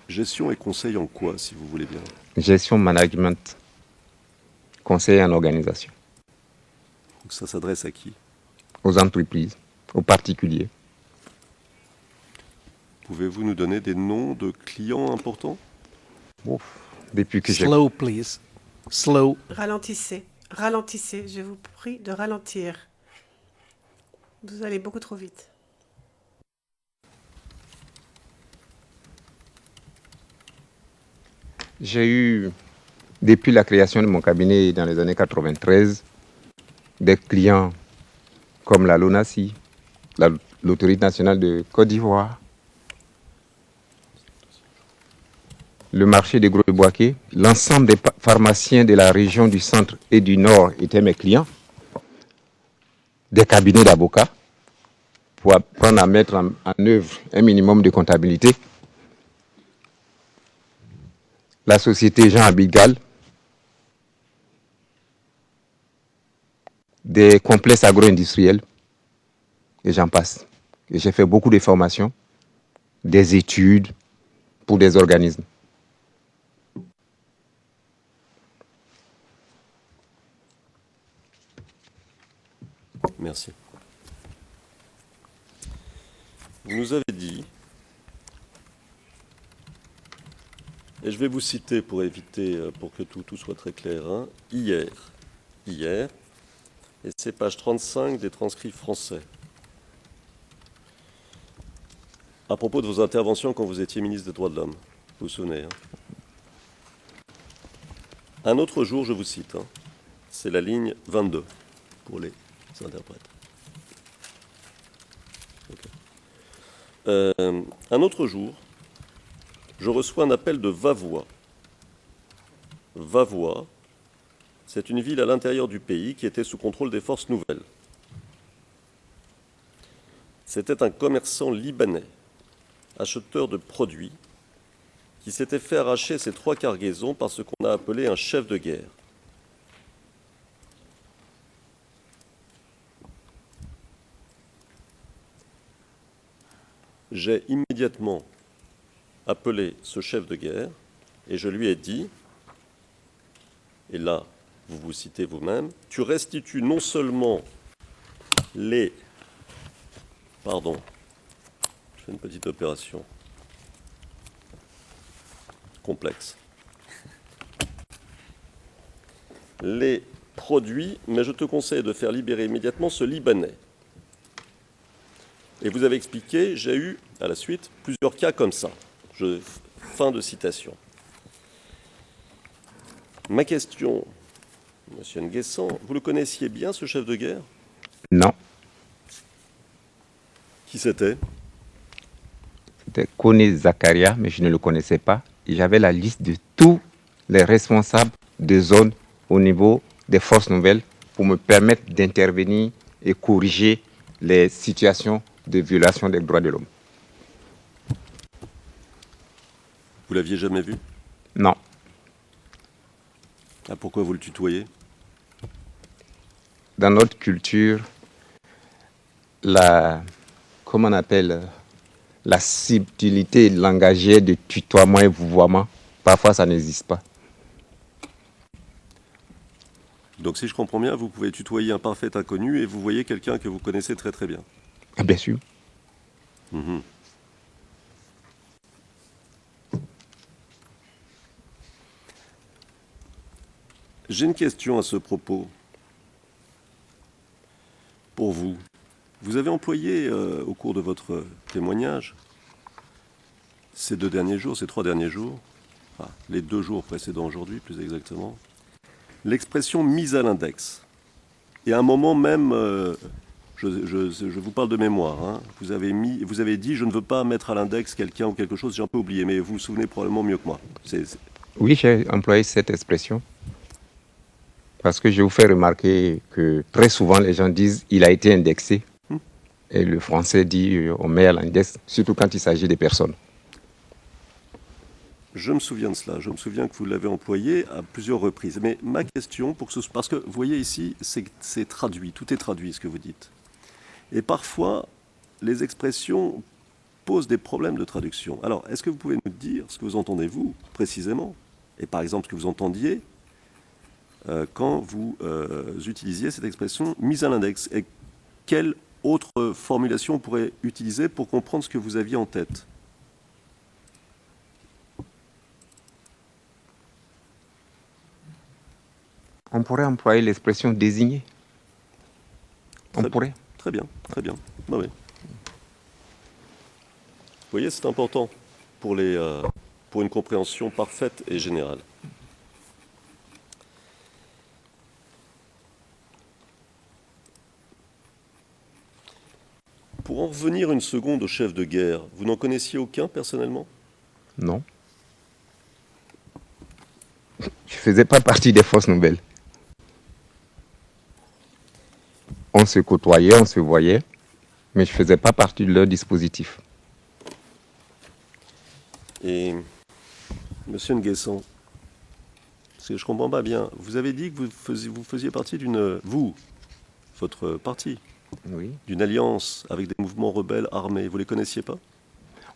Gestion et conseil en quoi, si vous voulez bien? Gestion, management, conseil en organisation. Donc ça s'adresse à qui? Aux entreprises, aux particuliers. Pouvez-vous nous donner des noms de clients importants? Depuis que j'ai... Slow, please. Slow. Ralentissez, ralentissez, je vous prie de ralentir. Vous allez beaucoup trop vite. J'ai eu, depuis la création de mon cabinet dans les années 93, des clients comme la LONASI, l'Autorité nationale de Côte d'Ivoire, le marché des Gros de Boaké, l'ensemble des pharmaciens de la région du centre et du nord étaient mes clients, des cabinets d'avocats pour apprendre à mettre en œuvre un minimum de comptabilité, la société Jean Abigal, des complexes agro-industriels, et j'en passe. Et j'ai fait beaucoup de formations, des études pour des organismes. Merci. Vous nous avez dit, et je vais vous citer pour éviter, pour que tout soit très clair, hein, hier, et c'est page 35 des transcrits français, à propos de vos interventions quand vous étiez ministre des Droits de l'Homme, vous vous souvenez, hein. Un autre jour, je vous cite, hein, c'est la ligne 22 pour les interprètes. Un autre jour, je reçois un appel de Vavois. Vavois, c'est une ville à l'intérieur du pays qui était sous contrôle des forces nouvelles. C'était un commerçant libanais, acheteur de produits, qui s'était fait arracher ses 3 cargaisons par ce qu'on a appelé un chef de guerre. J'ai immédiatement appelé ce chef de guerre et je lui ai dit, et là, vous vous citez vous-même, tu restitues non seulement les... Pardon, je fais une petite opération complexe. Les produits, mais je te conseille de faire libérer immédiatement ce Libanais. Et vous avez expliqué, j'ai eu, à la suite, plusieurs cas comme ça. Fin de citation. Ma question, Monsieur Nguessan, vous le connaissiez bien, ce chef de guerre? Non, Qui c'était? c'était Kone Zakaria, mais je ne le connaissais pas. Et j'avais la liste de tous les responsables de zones au niveau des forces nouvelles pour me permettre d'intervenir et corriger les situations de violation des droits de l'homme. Vous l'aviez jamais vu? Non, Ah, pourquoi vous le tutoyez? dans notre culture, comment on appelle, la subtilité langagière de tutoiement et vouvoiement, parfois ça n'existe pas. Donc si je comprends bien, vous pouvez tutoyer un parfait inconnu et vous voyez quelqu'un que vous connaissez très très bien. Ah, bien sûr. Mhm. J'ai une question à ce propos. Pour vous, vous avez employé au cours de votre témoignage, ces 2 derniers jours, ces 3 derniers jours, enfin, les 2 jours précédents aujourd'hui plus exactement, l'expression mise à l'index. Et à un moment même, je vous parle de mémoire, hein, vous avez dit je ne veux pas mettre à l'index quelqu'un ou quelque chose, j'ai un peu oublié, mais vous vous souvenez probablement mieux que moi. Oui, j'ai employé cette expression parce que je vous fais remarquer que très souvent les gens disent il a été indexé et le français dit on met à l'index, surtout quand il s'agit des personnes. Je me souviens de cela, je me souviens que vous l'avez employé à plusieurs reprises. Mais ma question, parce que vous voyez ici, c'est traduit, tout est traduit ce que vous dites. Et parfois, les expressions posent des problèmes de traduction. Alors, est-ce que vous pouvez nous dire ce que vous entendez, vous, précisément, et par exemple ce que vous entendiez quand vous utilisiez cette expression mise à l'index, et quelle autre formulation on pourrait utiliser pour comprendre ce que vous aviez en tête? On pourrait employer l'expression désigner. On Très pourrait. Très bien, très bien. Bah oui. Vous voyez, c'est important pour une compréhension parfaite et générale. Pour en revenir une seconde au chef de guerre, vous n'en connaissiez aucun personnellement? Non. Je ne faisais pas partie des forces nouvelles. On se côtoyait, on se voyait, mais je ne faisais pas partie de leur dispositif. Et, Monsieur Nguessan, parce que je ne comprends pas bien, vous avez dit que vous faisiez partie d'une... Vous, votre parti, Oui. d'une alliance avec des mouvements rebelles armés. Vous ne les connaissiez pas?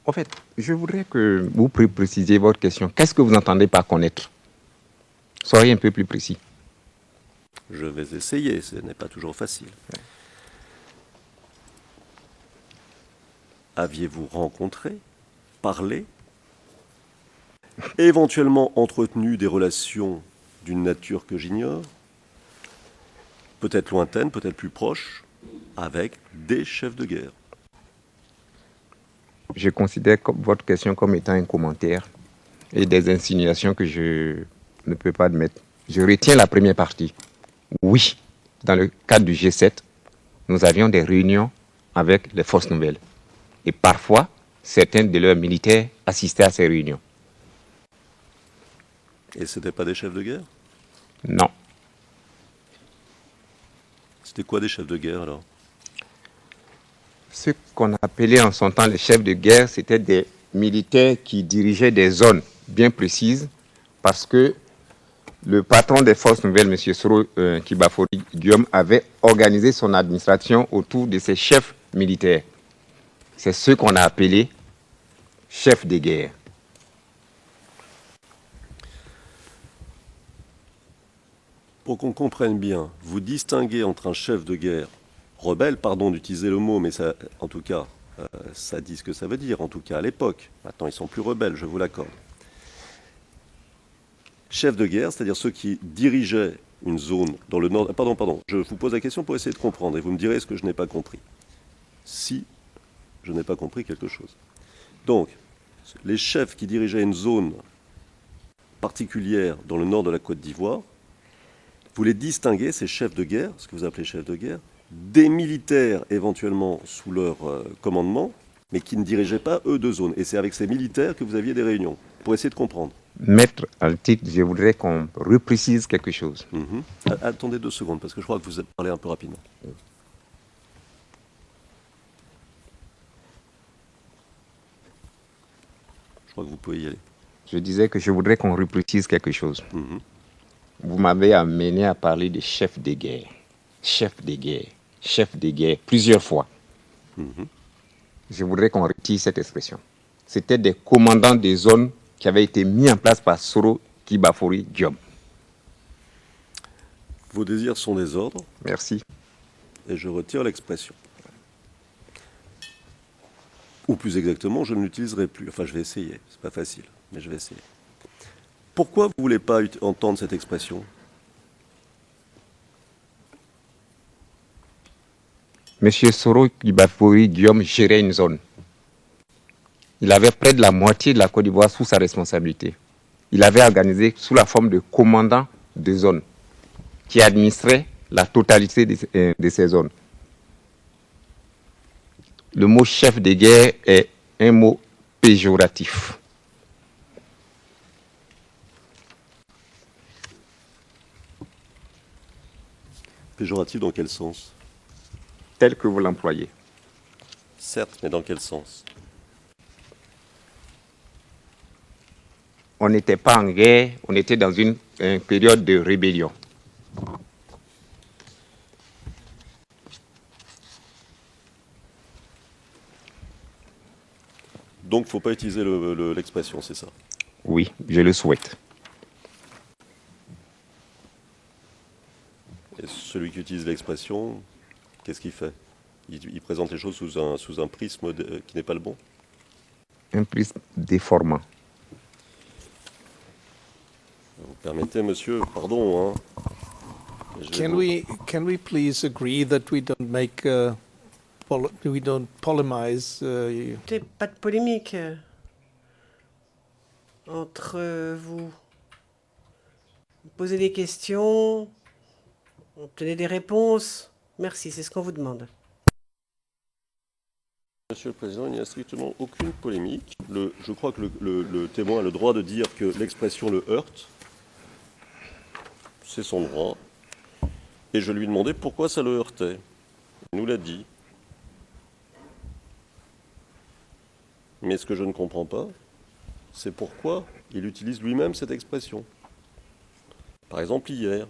En fait, je voudrais que vous précisiez votre question. Qu'est-ce que vous entendez par connaître? Soyez un peu plus précis. Je vais essayer, ce n'est pas toujours facile. Aviez-vous rencontré, parlé, éventuellement entretenu des relations d'une nature que j'ignore, peut-être lointaine, peut-être plus proche, avec des chefs de guerre? Je considère votre question comme étant un commentaire et des insinuations que je ne peux pas admettre. Je retiens la première partie. Oui, dans le cadre du G7, nous avions des réunions avec les forces nouvelles. Et parfois, certains de leurs militaires assistaient à ces réunions. Et ce n'étaient pas des chefs de guerre? Non. C'était quoi des chefs de guerre alors? Ce qu'on appelait en son temps les chefs de guerre, c'était des militaires qui dirigeaient des zones bien précises parce que le patron des forces nouvelles, M. Soro Kibafori Guillaume, avait organisé son administration autour de ces chefs militaires. C'est ce qu'on a appelé chefs de guerre. Pour qu'on comprenne bien, vous distinguez entre un chef de guerre rebelle, pardon d'utiliser le mot, mais ça, en tout cas, ça dit ce que ça veut dire, en tout cas à l'époque. Maintenant, ils sont plus rebelles, je vous l'accorde. Chef de guerre, c'est-à-dire ceux qui dirigeaient une zone dans le nord... Pardon, je vous pose la question pour essayer de comprendre, et vous me direz ce que je n'ai pas compris. Si je n'ai pas compris quelque chose. Donc, les chefs qui dirigeaient une zone particulière dans le nord de la Côte d'Ivoire, vous les distinguez, ces chefs de guerre, ce que vous appelez chefs de guerre, des militaires éventuellement sous leur commandement, mais qui ne dirigeaient pas, eux, de zone. Et c'est avec ces militaires que vous aviez des réunions, pour essayer de comprendre. Maître, à le titre, je voudrais qu'on reprécise quelque chose. Attendez 2 secondes, parce que je crois que vous avez parlé un peu rapidement. Je crois que vous pouvez y aller. Je disais que je voudrais qu'on reprécise quelque chose. Vous m'avez amené à parler de chef de guerre. Chef de guerre. Chef de guerre, plusieurs fois. Je voudrais qu'on retire cette expression. C'était des commandants des zones qui avaient été mis en place par Soro Kibafori Guillaume. Vos désirs sont des ordres, Merci. et je retire l'expression. Ou plus exactement, je ne l'utiliserai plus. Enfin, je vais essayer. C'est pas facile, mais je vais essayer. Pourquoi vous ne voulez pas entendre cette expression? Monsieur Soro Kibafori Guillaume gérait une zone. Il avait près de la moitié de la Côte d'Ivoire sous sa responsabilité. Il avait organisé sous la forme de commandant de zone qui administrait la totalité de ces zones. Le mot chef de guerre est un mot péjoratif. Péjoratif dans quel sens? Tel que vous l'employez. Certes, mais dans quel sens? On n'était pas en guerre, on était dans une période de rébellion. Donc, il ne faut pas utiliser l'expression, c'est ça? Oui, je le souhaite. Et celui qui utilise l'expression, qu'est-ce qu'il fait? Il présente les choses sous un prisme qui n'est pas le bon? Un prisme déformant. Vous permettez, monsieur, pardon, hein. Can we please agree that we don't make we don't polemize? Pas de polémique entre vous. Vous posez des questions, obtenez des réponses. Merci, c'est ce qu'on vous demande. Monsieur le Président, il n'y a strictement aucune polémique. Je crois que le témoin a le droit de dire que l'expression le heurte. C'est son droit. Et je lui ai demandé pourquoi ça le heurtait. Il nous l'a dit. Mais ce que je ne comprends pas, c'est pourquoi il utilise lui-même cette expression. Par exemple, hier,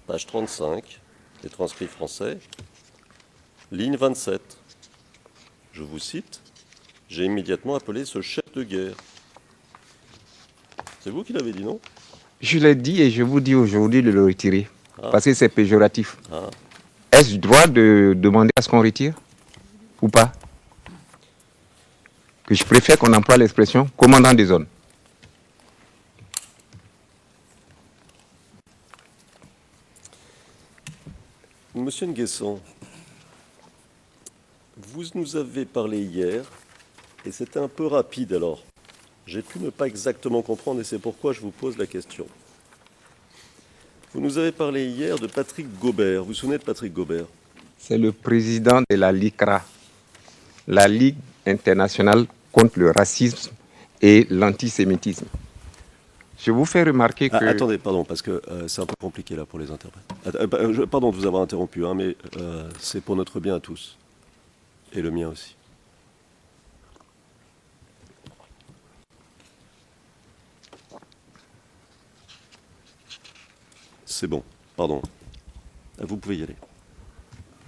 page 35, les transcrits français, ligne 27. Je vous cite, « J'ai immédiatement appelé ce chef de guerre ». C'est vous qui l'avez dit, non? Je l'ai dit et je vous dis aujourd'hui de le retirer. Ah. Parce que c'est péjoratif. Ah. Est-ce droit de demander à ce qu'on retire ou pas? Que je préfère qu'on emploie l'expression commandant des zones. Monsieur Nguessan, vous nous avez parlé hier, et c'était un peu rapide alors. J'ai pu ne pas exactement comprendre, et c'est pourquoi je vous pose la question. Vous nous avez parlé hier de Patrick Gaubert. Vous vous souvenez de Patrick Gaubert? C'est le président de la LICRA, la Ligue internationale contre le racisme et l'antisémitisme. Je vous fais remarquer que... Attendez, pardon, parce que c'est un peu compliqué là pour les interprètes. Pardon de vous avoir interrompu, hein, mais c'est pour notre bien à tous. Et le mien aussi. C'est bon, pardon. Vous pouvez y aller.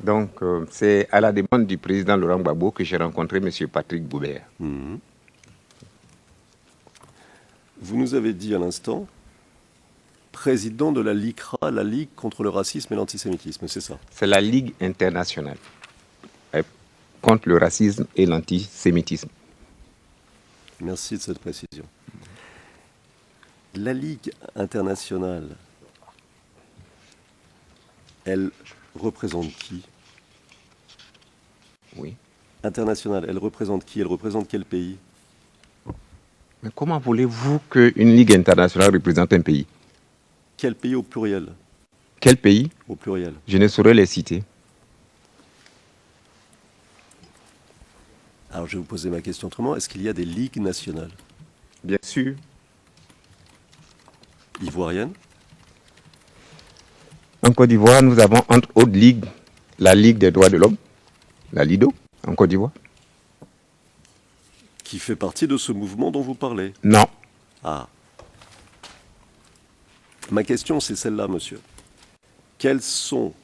Donc, c'est à la demande du président Laurent Gbagbo que j'ai rencontré M. Patrick Gaubert. Mmh. Vous nous avez dit à l'instant, président de la LICRA, la Ligue contre le racisme et l'antisémitisme, c'est ça? C'est la Ligue internationale contre le racisme et l'antisémitisme. Merci de cette précision. La Ligue internationale, elle représente qui? Oui. Internationale, elle représente qui? Elle représente quel pays? Mais comment voulez-vous qu'une Ligue internationale représente un pays? Quel pays au pluriel? Quel pays? Au pluriel. Je ne saurais les citer. Alors je vais vous poser ma question autrement. Est-ce qu'il y a des ligues nationales? Bien sûr. Ivoiriennes? En Côte d'Ivoire, nous avons entre autres ligues la Ligue des droits de l'homme, la LIDO, en Côte d'Ivoire. Qui fait partie de ce mouvement dont vous parlez? Non. Ah. Ma question, c'est celle-là, monsieur. Quelles sont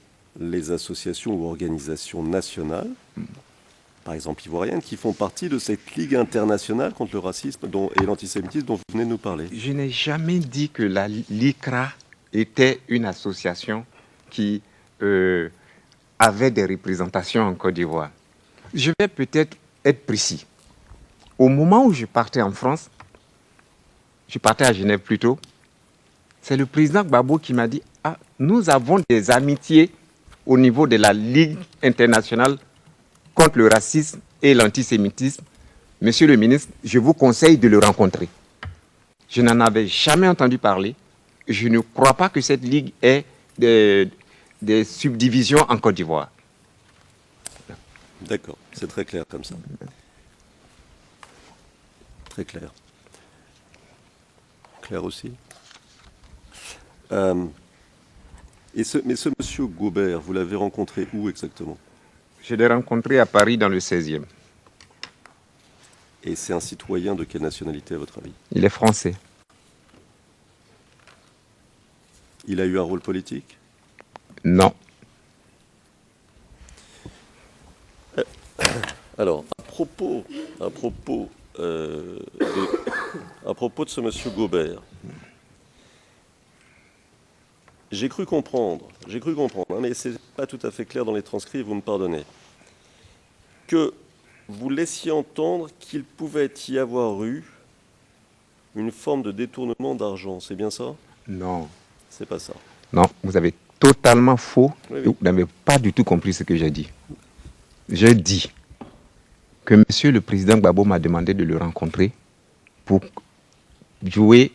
les associations ou organisations nationales, par exemple ivoiriennes, qui font partie de cette Ligue internationale contre le racisme et l'antisémitisme dont vous venez de nous parler? Je n'ai jamais dit que la LICRA était une association qui avait des représentations en Côte d'Ivoire. Je vais peut-être être précis. Au moment où je partais en France, je partais à Genève plutôt, c'est le président Gbagbo qui m'a dit « Ah, nous avons des amitiés au niveau de la Ligue internationale contre le racisme et l'antisémitisme. Monsieur le ministre, je vous conseille de le rencontrer. » Je n'en avais jamais entendu parler. Je ne crois pas que cette ligue ait des subdivisions en Côte d'Ivoire. D'accord, c'est très clair comme ça. Très clair. Clair aussi. Mais ce monsieur Gaubert, vous l'avez rencontré où exactement? Je l'ai rencontré à Paris dans le 16e. Et c'est un citoyen de quelle nationalité à votre avis? Il est français. Il a eu un rôle politique? Non. Alors, à propos de ce monsieur Gaubert, j'ai cru comprendre, hein, mais c'est pas tout à fait clair dans les transcrits, vous me pardonnez, que vous laissiez entendre qu'il pouvait y avoir eu une forme de détournement d'argent, c'est bien ça? Non. C'est pas ça. Non, vous avez totalement faux. Oui, oui. Vous n'avez pas du tout compris ce que j'ai dit. J'ai dit que monsieur le président Gbagbo m'a demandé de le rencontrer pour jouer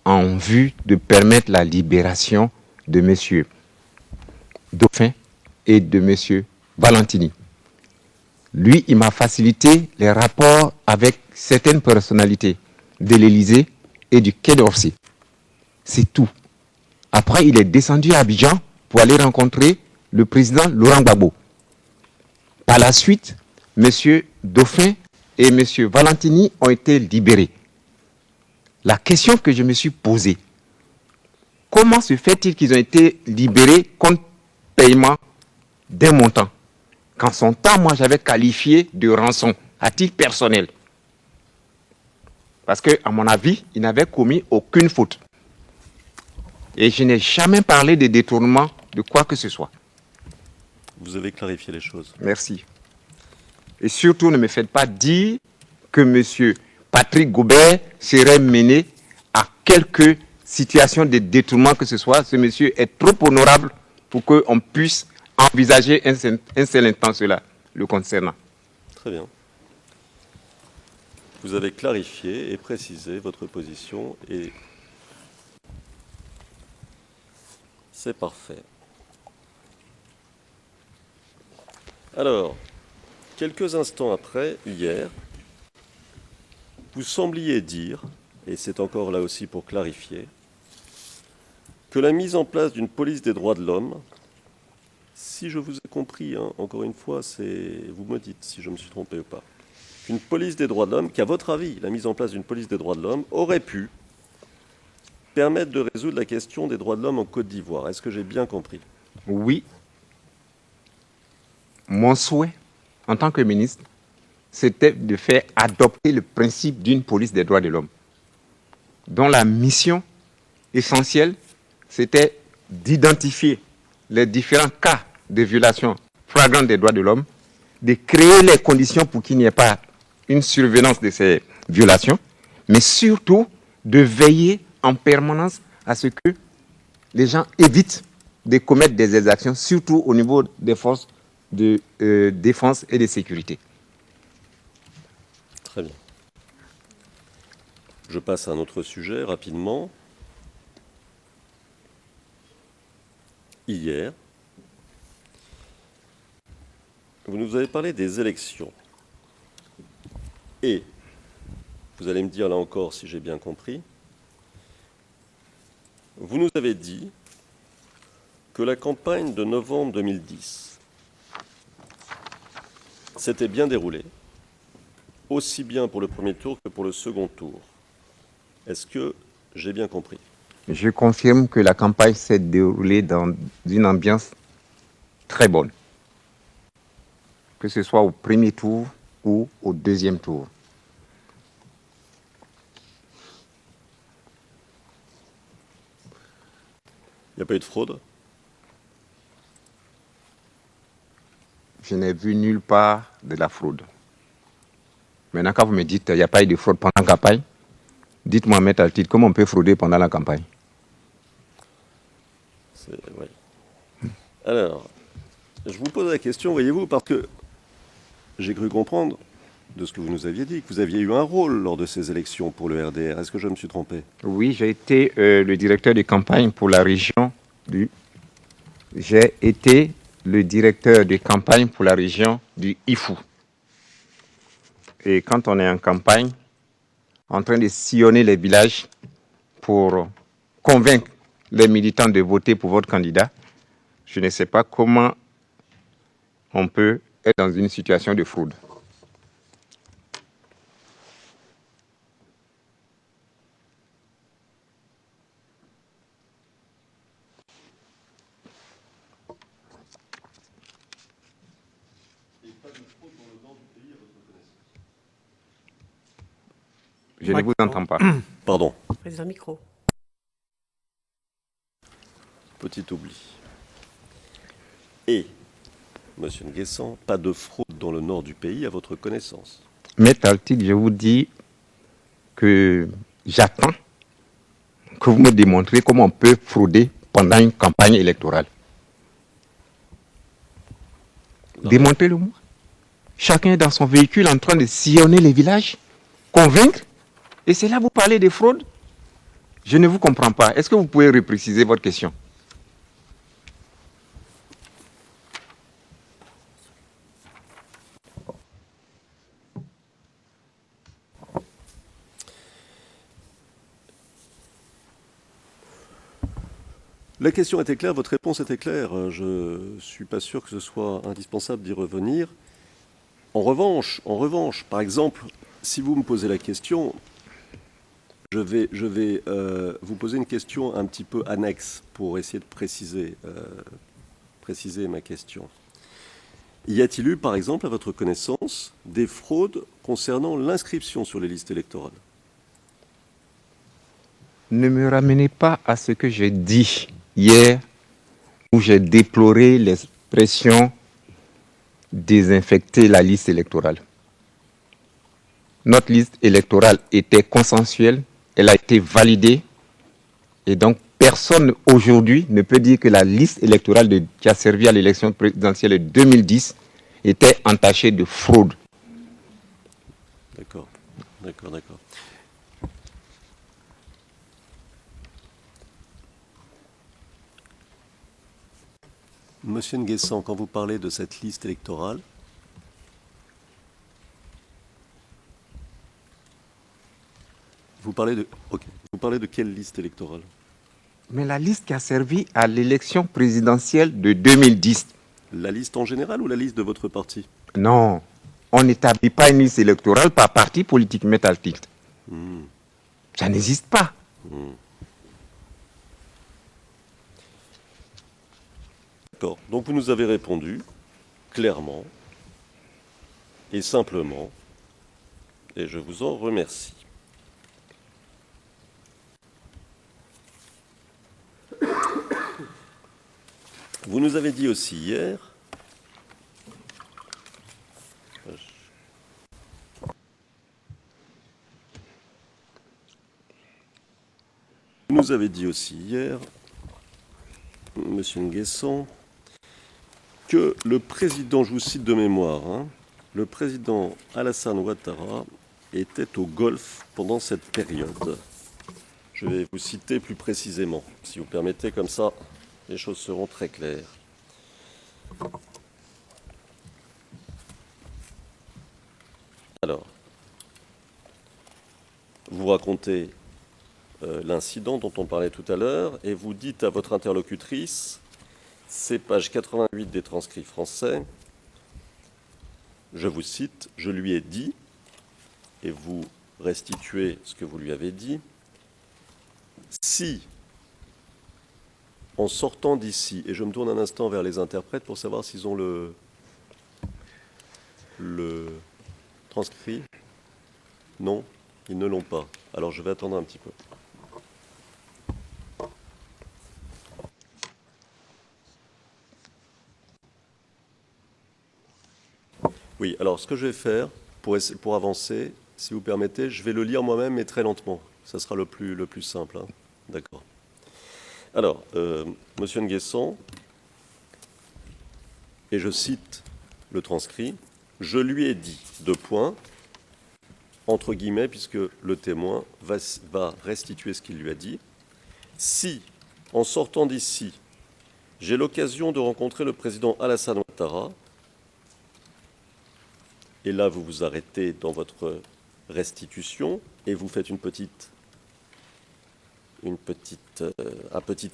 en vue de permettre la libération de monsieur Dauphin et de monsieur Valentini. Lui, il m'a facilité les rapports avec certaines personnalités de l'Élysée et du Quai d'Orsay. C'est tout. Après, il est descendu à Abidjan pour aller rencontrer le président Laurent Gbagbo. Par la suite, M. Dauphin et M. Valentini ont été libérés. La question que je me suis posée, comment se fait-il qu'ils ont été libérés contre paiement d'un montant qu'en son temps, moi, j'avais qualifié de rançon à titre personnel. Parce qu'à mon avis, il n'avait commis aucune faute. Et je n'ai jamais parlé de détournement de quoi que ce soit. Vous avez clarifié les choses. Merci. Et surtout, ne me faites pas dire que M. Patrick Goubert serait mené à quelque situation de détournement que ce soit. Ce monsieur est trop honorable pour qu'on puisse envisager un seul instant cela le concernant. Très bien. Vous avez clarifié et précisé votre position et c'est parfait. Alors, quelques instants après, hier, vous sembliez dire, et c'est encore là aussi pour clarifier, que la mise en place d'une police des droits de l'homme, si je vous ai compris, hein, encore une fois, vous me dites si je me suis trompé ou pas, une police des droits de l'homme, qu'à votre avis, la mise en place d'une police des droits de l'homme aurait pu permettre de résoudre la question des droits de l'homme en Côte d'Ivoire. Est-ce que j'ai bien compris? Oui. Mon souhait, en tant que ministre, c'était de faire adopter le principe d'une police des droits de l'homme, dont la mission essentielle, c'était d'identifier les différents cas de violation flagrante des droits de l'homme, de créer les conditions pour qu'il n'y ait pas une survenance de ces violations, mais surtout de veiller en permanence à ce que les gens évitent de commettre des exactions, surtout au niveau des forces de défense et de sécurité. Très bien. Je passe à un autre sujet rapidement. Hier, vous nous avez parlé des élections. Et, vous allez me dire là encore si j'ai bien compris, vous nous avez dit que la campagne de novembre 2010 s'était bien déroulée, aussi bien pour le premier tour que pour le second tour. Est-ce que j'ai bien compris? Je confirme que la campagne s'est déroulée dans une ambiance très bonne, que ce soit au premier tour ou au deuxième tour. Il n'y a pas eu de fraude? Je n'ai vu nulle part de la fraude. Maintenant, quand vous me dites qu'il n'y a pas eu de fraude pendant la campagne, dites-moi, Maître Altid, comment on peut frauder pendant la campagne? Ouais. Alors, je vous pose la question, voyez-vous, parce que j'ai cru comprendre de ce que vous nous aviez dit, que vous aviez eu un rôle lors de ces élections pour le RDR. Est-ce que je me suis trompé? Oui, j'ai été le directeur de campagne pour la région du... J'ai été le directeur de campagne pour la région du Ifou. Et quand on est en campagne, en train de sillonner les villages pour convaincre les militants de voter pour votre candidat, je ne sais pas comment on peut être dans une situation de fraude. Je ne vous entends pas. Pardon, Président micro. petit oubli. Et, Monsieur Nguessan, pas de fraude dans le nord du pays à votre connaissance? Maître Altid, je vous dis que j'attends que vous me démontrez comment on peut frauder pendant une campagne électorale. Démontrez-le-moi. Chacun est dans son véhicule en train de sillonner les villages, convaincre, et c'est là que vous parlez de fraude. Je ne vous comprends pas. Est-ce que vous pouvez repréciser votre question? La question était claire, votre réponse était claire. Je ne suis pas sûr que ce soit indispensable d'y revenir. En revanche, par exemple, si vous me posez la question, je vais vous poser une question un petit peu annexe pour essayer de préciser préciser ma question. Y a-t-il eu, par exemple, à votre connaissance, des fraudes concernant l'inscription sur les listes électorales? Ne me ramenez pas à ce que j'ai dit hier, où j'ai déploré l'expression désinfecter la liste électorale. Notre liste électorale était consensuelle, elle a été validée, et donc personne aujourd'hui ne peut dire que la liste électorale qui a servi à l'élection présidentielle de 2010 était entachée de fraude. D'accord, d'accord, d'accord. Monsieur Nguessan, quand vous parlez de cette liste électorale, vous parlez de quelle liste électorale? Mais la liste qui a servi à l'élection présidentielle de 2010. La liste en général ou la liste de votre parti? Non, on n'établit pas une liste électorale par parti politique métaltique. Ça n'existe pas. D'accord. Donc vous nous avez répondu clairement et simplement, et je vous en remercie. Vous nous avez dit aussi hier, Monsieur Nguessan, que le président, je vous cite de mémoire, le président Alassane Ouattara était au Golfe pendant cette période. Je vais vous citer plus précisément, si vous permettez, comme ça, les choses seront très claires. Alors, vous racontez l'incident dont on parlait tout à l'heure, et vous dites à votre interlocutrice, c'est page 88 des transcrits français, je vous cite, je lui ai dit, et vous restituez ce que vous lui avez dit, si, en sortant d'ici, et je me tourne un instant vers les interprètes pour savoir s'ils ont le transcrit, non, ils ne l'ont pas. Alors je vais attendre un petit peu. Oui, alors ce que je vais faire, pour avancer, si vous permettez, je vais le lire moi-même, mais très lentement. Ça sera le plus simple. D'accord. Alors, Monsieur Nguessan, et je cite le transcrit, « Je lui ai dit, entre guillemets, puisque le témoin va restituer ce qu'il lui a dit, si, en sortant d'ici, j'ai l'occasion de rencontrer le président Alassane Ouattara, et là, vous vous arrêtez dans votre restitution et vous faites un petit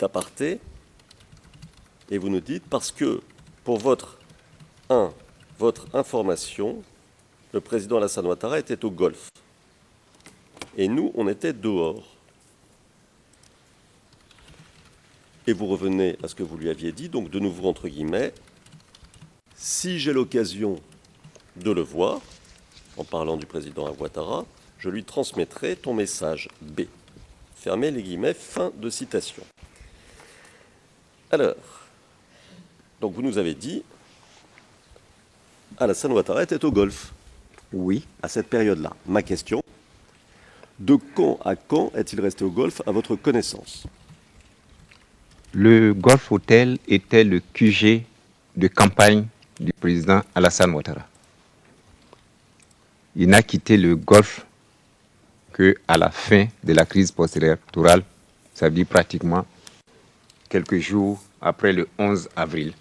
aparté et vous nous dites, parce que pour votre information, le président Alassane Ouattara était au Golfe et nous, on était dehors. Et vous revenez à ce que vous lui aviez dit, donc de nouveau entre guillemets, si j'ai l'occasion de le voir, en parlant du président Ouattara, je lui transmettrai ton message B. Fermez les guillemets, fin de citation. Alors, donc vous nous avez dit, Alassane Ouattara était au Golfe. Oui. À cette période-là. Ma question, de quand à quand est-il resté au Golfe à votre connaissance? Le Golf Hotel était le QG de campagne du président Alassane Ouattara. Il n'a quitté le Golfe qu'à la fin de la crise post-électorale, ça veut dire pratiquement quelques jours après le 11 avril.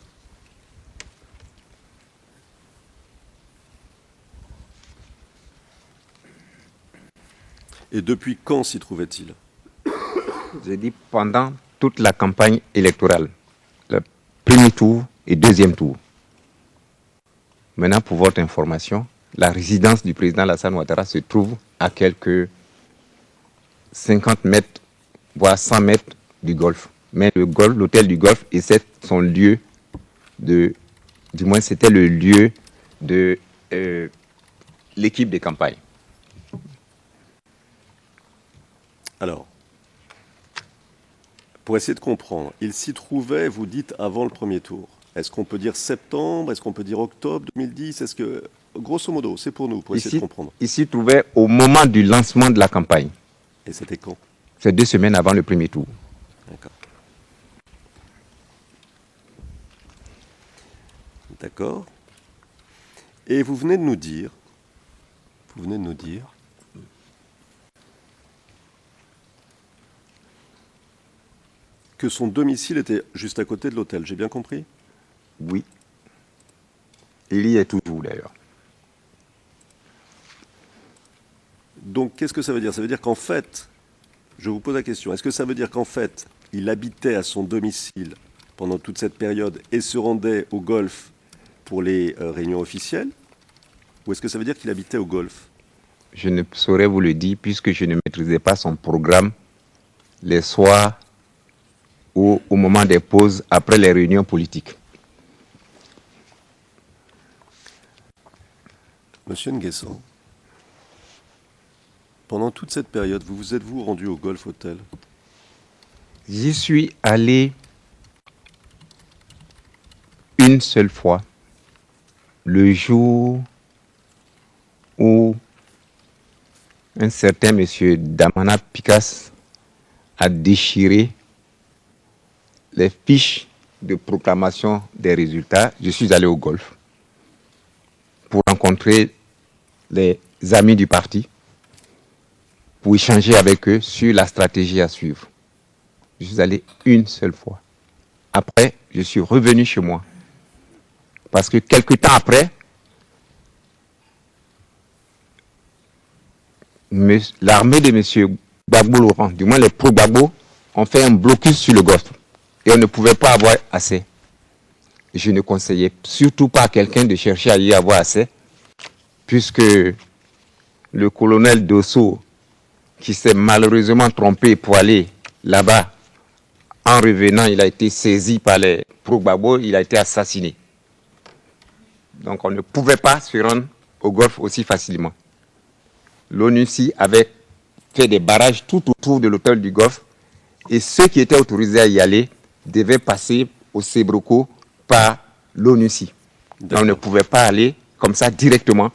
Et depuis quand s'y trouvait-il? J'ai dit pendant toute la campagne électorale, le premier tour et deuxième tour. Maintenant, pour votre information, la résidence du président Alassane Ouattara se trouve à quelques 50 mètres, voire 100 mètres du Golfe. Mais l'hôtel du Golfe est son lieu du moins c'était le lieu de l'équipe de campagne. Alors, pour essayer de comprendre, il s'y trouvait, vous dites, avant le premier tour. Est-ce qu'on peut dire septembre? Est-ce qu'on peut dire octobre 2010? Est-ce que, grosso modo, c'est pour nous, pour essayer de comprendre. Il s'y trouvait au moment du lancement de la campagne. Et c'était quand? C'est 2 semaines avant le premier tour. D'accord. D'accord. Et vous venez de nous dire que son domicile était juste à côté de l'hôtel, j'ai bien compris? Oui. Il y est toujours d'ailleurs. Donc, qu'est-ce que ça veut dire? Ça veut dire qu'en fait, je vous pose la question, est-ce que ça veut dire qu'en fait, il habitait à son domicile pendant toute cette période et se rendait au golf pour les réunions officielles? Ou est-ce que ça veut dire qu'il habitait au golf? Je ne saurais vous le dire puisque je ne maîtrisais pas son programme les soirs ou au moment des pauses après les réunions politiques. Monsieur Nguessan, pendant toute cette période, vous êtes-vous rendu au Golf Hotel? J'y suis allé une seule fois, le jour où un certain monsieur Damana Pikas a déchiré les fiches de proclamation des résultats. Je suis allé au golf pour rencontrer les amis du parti, pour échanger avec eux sur la stratégie à suivre. Je suis allé une seule fois. Après, je suis revenu chez moi. Parce que quelque temps après, l'armée de M. Gbagbo Laurent, du moins les pro-Gbagbo, ont fait un blocus sur le golfe. Et on ne pouvait pas avoir accès. Je ne conseillais surtout pas à quelqu'un de chercher à y avoir accès, puisque le colonel Dosso, qui s'est malheureusement trompé pour aller là-bas, en revenant, il a été saisi par les pro-Gbagbo, il a été assassiné. Donc on ne pouvait pas se rendre au golfe aussi facilement. L'ONUCI avait fait des barrages tout autour de l'hôtel du golfe et ceux qui étaient autorisés à y aller devaient passer au Sebroco par l'ONUCI. On ne pouvait pas aller comme ça directement.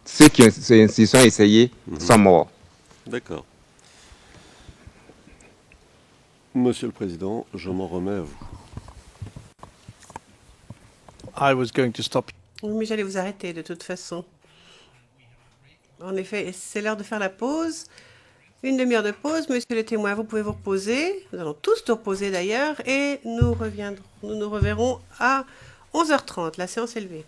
Ceux qui s'y sont essayés sont morts. D'accord. Monsieur le Président, je m'en remets à vous. I was going to stop. Oui, mais j'allais vous arrêter de toute façon. En effet, c'est l'heure de faire la pause. Une demi-heure de pause, messieurs les témoins, vous pouvez vous reposer. Nous allons tous nous reposer d'ailleurs et nous nous reverrons à 11h30. La séance est levée.